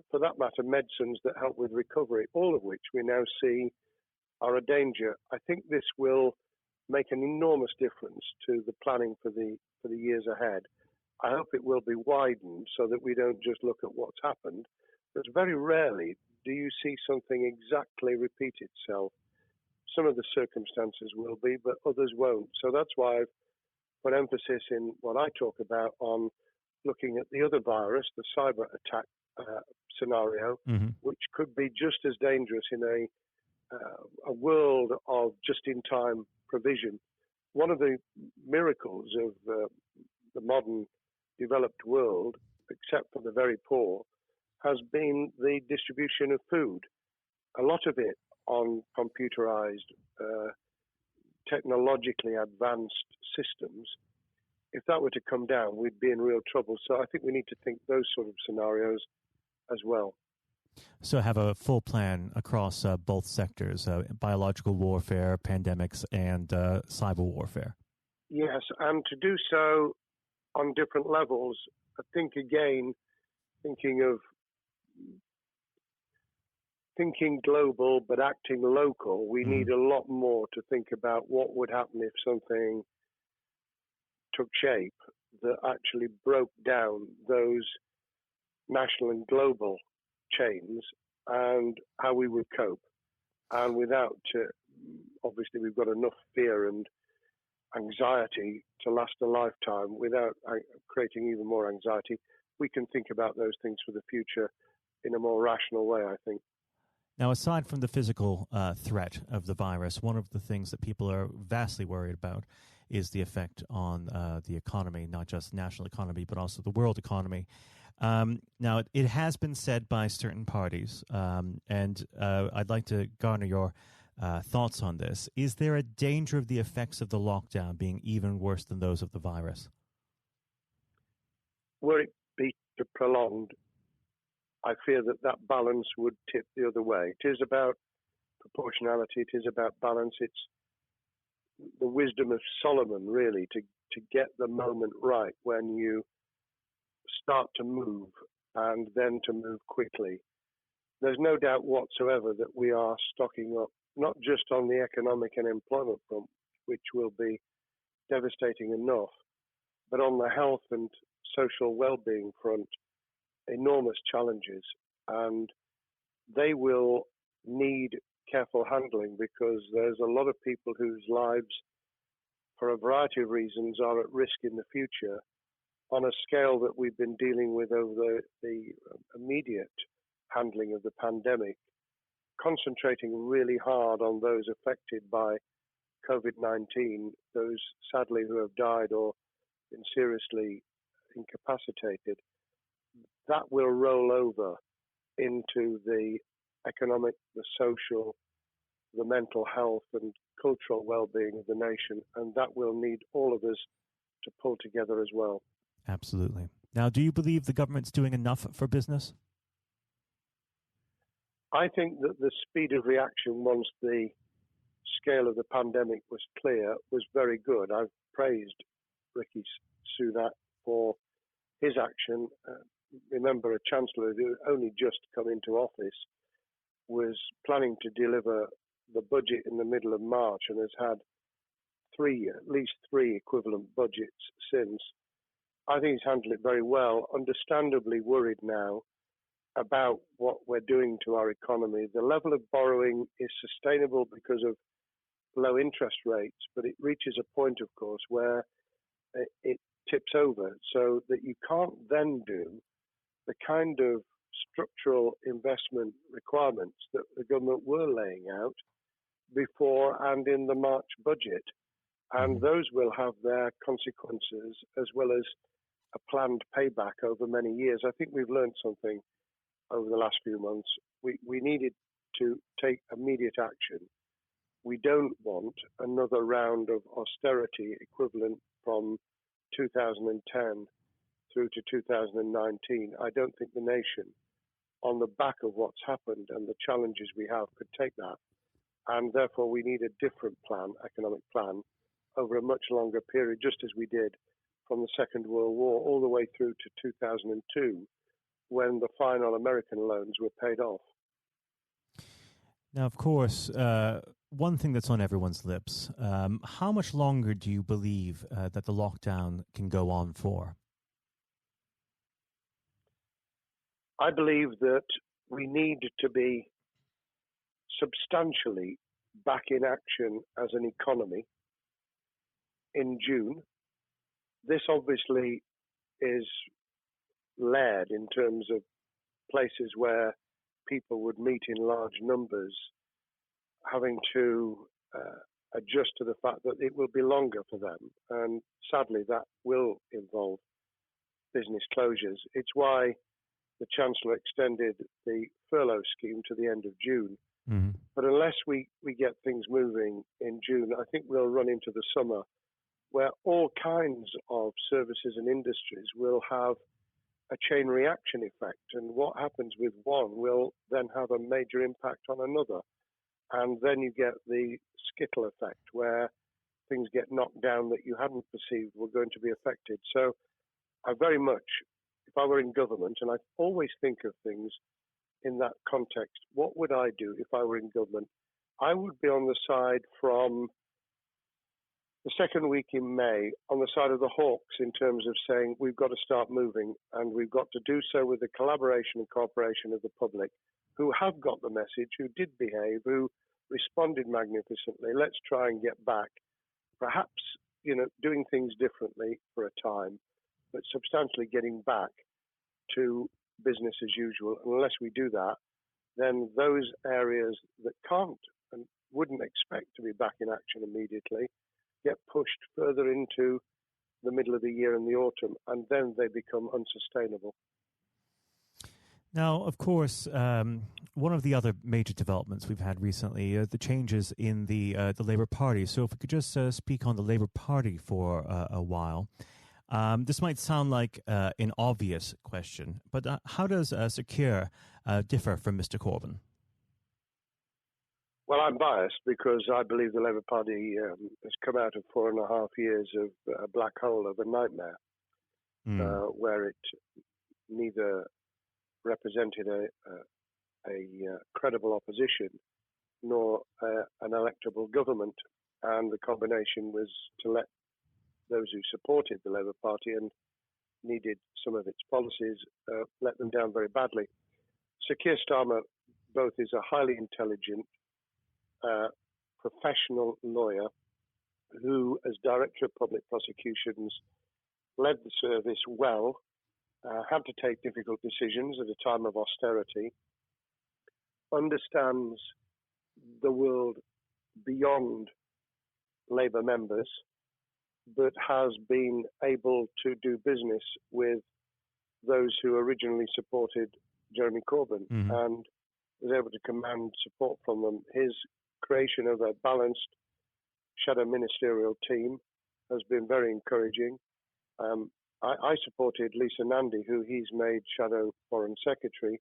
for that matter, medicines that help with recovery, all of which we now see are a danger. I think this will make an enormous difference to the planning for the years ahead. I hope it will be widened so that we don't just look at what's happened, because very rarely do you see something exactly repeat itself. Some of the circumstances will be, but others won't. So that's why I've put emphasis in what I talk about on looking at the other virus, the cyber attack scenario, which could be just as dangerous in a world of just-in-time provision. One of the miracles of the modern developed world, except for the very poor, has been the distribution of food. A lot of it on computerized, technologically advanced systems. If that were to come down, we'd be in real trouble. So I think we need to think those sort of scenarios as well. So have a full plan across both sectors, biological warfare, pandemics, and cyber warfare. Yes, and to do so on different levels. I think again, thinking global but acting local, we need a lot more to think about what would happen if something took shape that actually broke down those national and global chains and how we would cope. And without, obviously, we've got enough fear and anxiety to last a lifetime. Without creating even more anxiety, we can think about those things for the future in a more rational way, I think. Now, aside from the physical threat of the virus, one of the things that people are vastly worried about is the effect on the economy, not just national economy, but also the world economy. Now, it has been said by certain parties, and I'd like to garner your thoughts on this. Is there a danger of the effects of the lockdown being even worse than those of the virus? Were it be prolonged, I fear that balance would tip the other way. It is about proportionality. It is about balance. It's the wisdom of Solomon, really, to get the moment right when you start to move and then to move quickly. There's no doubt whatsoever that we are stocking up, not just on the economic and employment front, which will be devastating enough, but on the health and social well-being front, enormous challenges, and they will need careful handling because there's a lot of people whose lives, for a variety of reasons, are at risk in the future on a scale that we've been dealing with over the immediate handling of the pandemic, concentrating really hard on those affected by COVID-19, those sadly who have died or been seriously incapacitated. That will roll over into the economic, the social, the mental health and cultural well-being of the nation, and that will need all of us to pull together as well. Absolutely. Now, do you believe the government's doing enough for business? I think that the speed of reaction once the scale of the pandemic was clear was very good. I've praised Rishi Sunak for his action. Remember, a chancellor who only just come into office was planning to deliver the budget in the middle of March and has had at least three equivalent budgets since. I think he's handled it very well. Understandably worried now about what we're doing to our economy. The level of borrowing is sustainable because of low interest rates, but it reaches a point, of course, where it tips over so that you can't then do the kind of structural investment requirements that the government were laying out before and in the March budget. And those will have their consequences as well as a planned payback over many years. I think we've learned something over the last few months. We needed to take immediate action. We don't want another round of austerity equivalent from 2010 through to 2019. I don't think the nation, on the back of what's happened and the challenges we have, could take that. And therefore, we need a different plan, economic plan, over a much longer period, just as we did from the Second World War all the way through to 2002, when the final American loans were paid off. Now, of course, one thing that's on everyone's lips, how much longer do you believe that the lockdown can go on for? I believe that we need to be substantially back in action as an economy in June. This obviously is led in terms of places where people would meet in large numbers, having to adjust to the fact that it will be longer for them. And sadly, that will involve business closures. It's why the Chancellor extended the furlough scheme to the end of June. Mm-hmm. But unless we get things moving in June, I think we'll run into the summer where all kinds of services and industries will have a chain reaction effect, and what happens with one will then have a major impact on another. And then you get the skittle effect, where things get knocked down that you hadn't perceived were going to be affected. So I very much, if I were in government, and I always think of things in that context, what would I do if I were in government? I would be on the side from the second week in May, on the side of the hawks, in terms of saying we've got to start moving, and we've got to do so with the collaboration and cooperation of the public, who have got the message, who did behave, who responded magnificently. Let's try and get back, perhaps, doing things differently for a time, but substantially getting back to business as usual. And unless we do that, then those areas that can't and wouldn't expect to be back in action immediately get pushed further into the middle of the year and the autumn, and then they become unsustainable. Now, of course, one of the other major developments we've had recently are the changes in the Labour Party. So if we could just speak on the Labour Party for a while. This might sound like an obvious question, but how does Secure differ from Mr. Corbyn? Well, I'm biased because I believe the Labour Party has come out of 4.5 years of a black hole of a nightmare, where it neither represented a credible opposition nor an electable government, and the combination was to let those who supported the Labour Party and needed some of its policies let them down very badly. Sir Keir Starmer both is a highly intelligent, professional lawyer who, as Director of Public Prosecutions, led the service well, had to take difficult decisions at a time of austerity, understands the world beyond Labour members, but has been able to do business with those who originally supported Jeremy Corbyn and was able to command support from them. His creation of a balanced shadow ministerial team has been very encouraging. I supported Lisa Nandy, who he's made Shadow Foreign Secretary,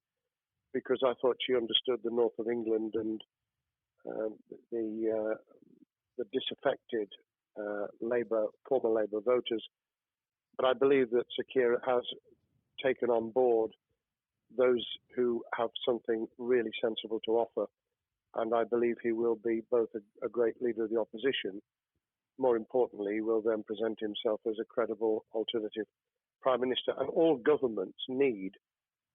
because I thought she understood the north of England and the disaffected former Labour voters. But I believe that Sir Keir has taken on board those who have something really sensible to offer, and I believe he will be both a great leader of the opposition. More importantly, he will then present himself as a credible alternative Prime Minister. And all governments need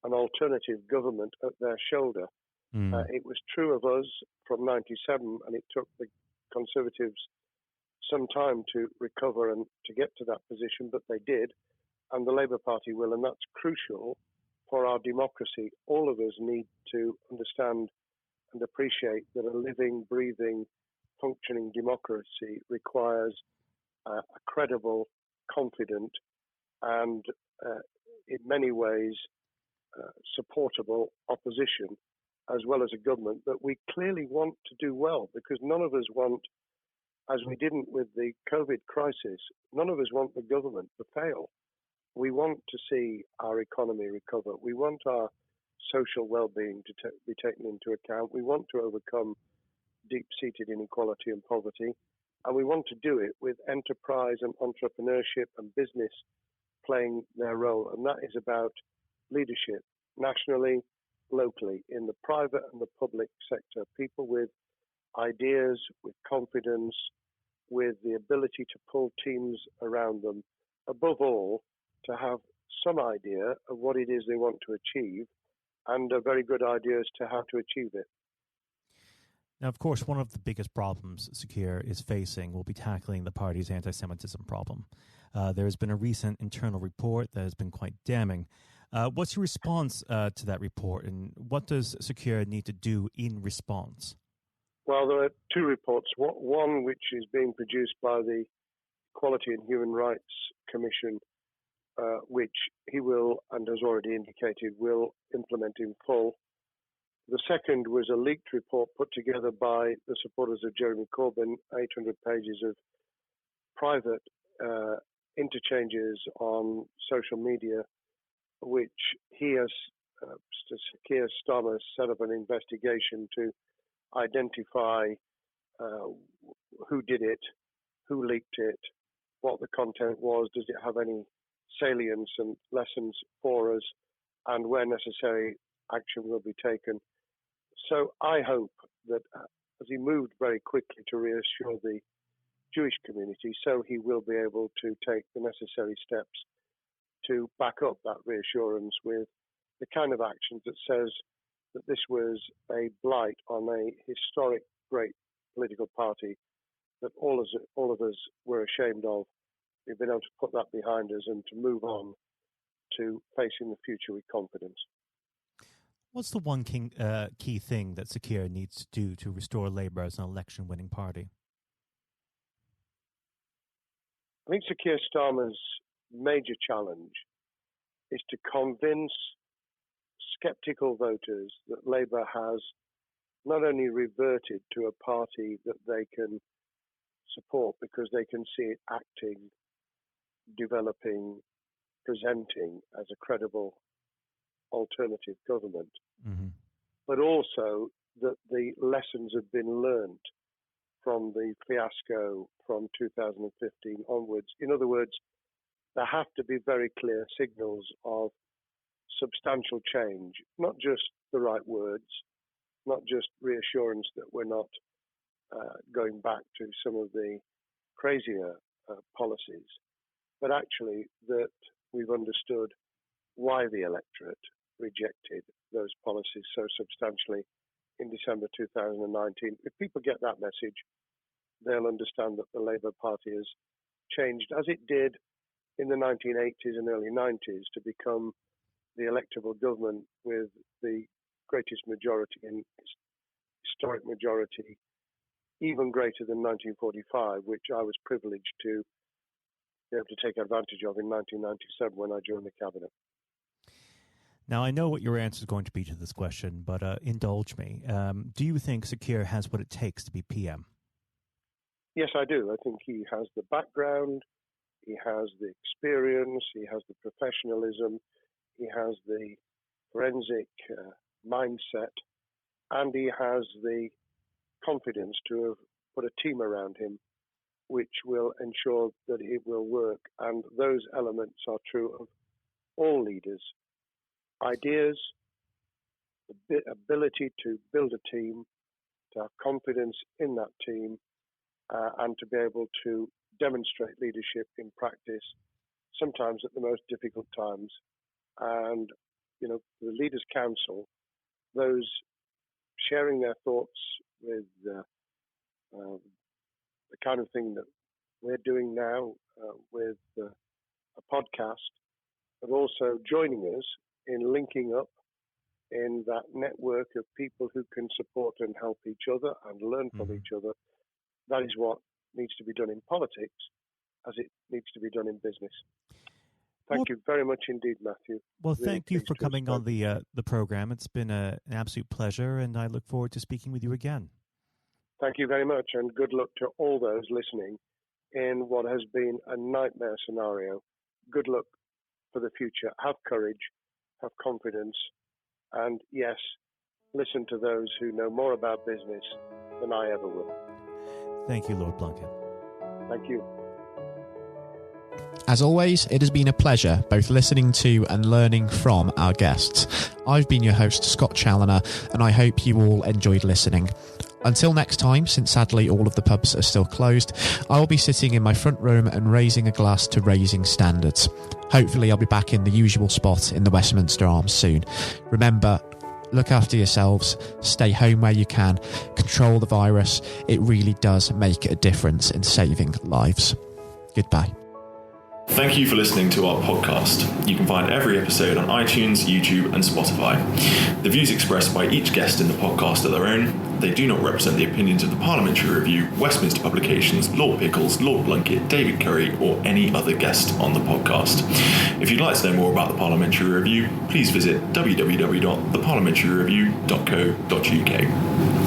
an alternative government at their shoulder. It was true of us from 97, and it took the Conservatives some time to recover and to get to that position, but they did, and the Labour Party will, and that's crucial for our democracy. All of us need to understand and appreciate that a living, breathing, functioning democracy requires a credible, confident, and in many ways supportable opposition, as well as a government that we clearly want to do well, because none of us want, as we didn't with the COVID crisis, none of us want the government to fail. We want to see our economy recover. We want our social well-being to be taken into account. We want to overcome deep-seated inequality and poverty, and we want to do it with enterprise and entrepreneurship and business playing their role. And that is about leadership nationally, locally, in the private and the public sector, people with ideas, with confidence, with the ability to pull teams around them, above all, to have some idea of what it is they want to achieve and a very good idea as to how to achieve it. Now, of course, one of the biggest problems Secure is facing will be tackling the party's anti-Semitism problem. There has been a recent internal report that has been quite damning. What's your response to that report, and what does Secure need to do in response? Well, there are two reports. One which is being produced by the Equality and Human Rights Commission, which he will, and has already indicated, will implement in full. The second was a leaked report put together by the supporters of Jeremy Corbyn, 800 pages of private interchanges on social media which he has, Keir Starmer has set up an investigation to identify who did it, who leaked it, what the content was, does it have any salience and lessons for us, and where necessary, action will be taken. So I hope that as he moved very quickly to reassure the Jewish community, so he will be able to take the necessary steps to back up that reassurance with the kind of actions that says that this was a blight on a historic great political party that all of us were ashamed of. We've been able to put that behind us and to move on to facing the future with confidence. What's the one key thing that Sir Keir needs to do to restore Labour as an election-winning party? I think Sir Keir Starmer's major challenge is to convince sceptical voters that Labour has not only reverted to a party that they can support because they can see it acting, developing, presenting as a credible alternative government, but also that the lessons have been learned from the fiasco from 2015 onwards. In other words, there have to be very clear signals of substantial change, not just the right words, not just reassurance that we're not going back to some of the crazier policies, but actually that we've understood why the electorate rejected those policies so substantially in December 2019. If people get that message, they'll understand that the Labour Party has changed, as it did in the 1980s and early 90s, to become the electable government with the greatest majority in historic majority, even greater than 1945, which I was privileged to be able to take advantage of in 1997 when I joined the cabinet. Now, I know what your answer is going to be to this question, but indulge me. Do you think Sir Keir has what it takes to be PM? Yes, I do. I think he has the background, he has the experience, he has the professionalism, he has the forensic mindset, and he has the confidence to have put a team around him which will ensure that it will work. And those elements are true of all leaders. Ideas, the ability to build a team, to have confidence in that team, and to be able to demonstrate leadership in practice, sometimes at the most difficult times. And, you know, the Leaders' Council, those sharing their thoughts with the kind of thing that we're doing now with a podcast, but also joining us in linking up in that network of people who can support and help each other and learn from each other. That is what needs to be done in politics as it needs to be done in business. Thank you very much indeed, Matthew. Well, thank you for coming on the program. It's been an absolute pleasure, and I look forward to speaking with you again. Thank you very much, and good luck to all those listening in what has been a nightmare scenario. Good luck for the future. Have courage, have confidence, and yes, listen to those who know more about business than I ever will. Thank you, Lord Blunkett. Thank you. As always, it has been a pleasure both listening to and learning from our guests. I've been your host, Scott Challinor, and I hope you all enjoyed listening. Until next time, since sadly all of the pubs are still closed, I will be sitting in my front room and raising a glass to raising standards. Hopefully I'll be back in the usual spot in the Westminster Arms soon. Remember, look after yourselves, stay home where you can, control the virus. It really does make a difference in saving lives. Goodbye. Thank you for listening to our podcast. You can find every episode on iTunes, YouTube, and Spotify. The views expressed by each guest in the podcast are their own. They do not represent the opinions of the Parliamentary Review, Westminster Publications, Lord Pickles, Lord Blunkett, David Curry, or any other guest on the podcast. If you'd like to know more about the Parliamentary Review, please visit www.theparliamentaryreview.co.uk.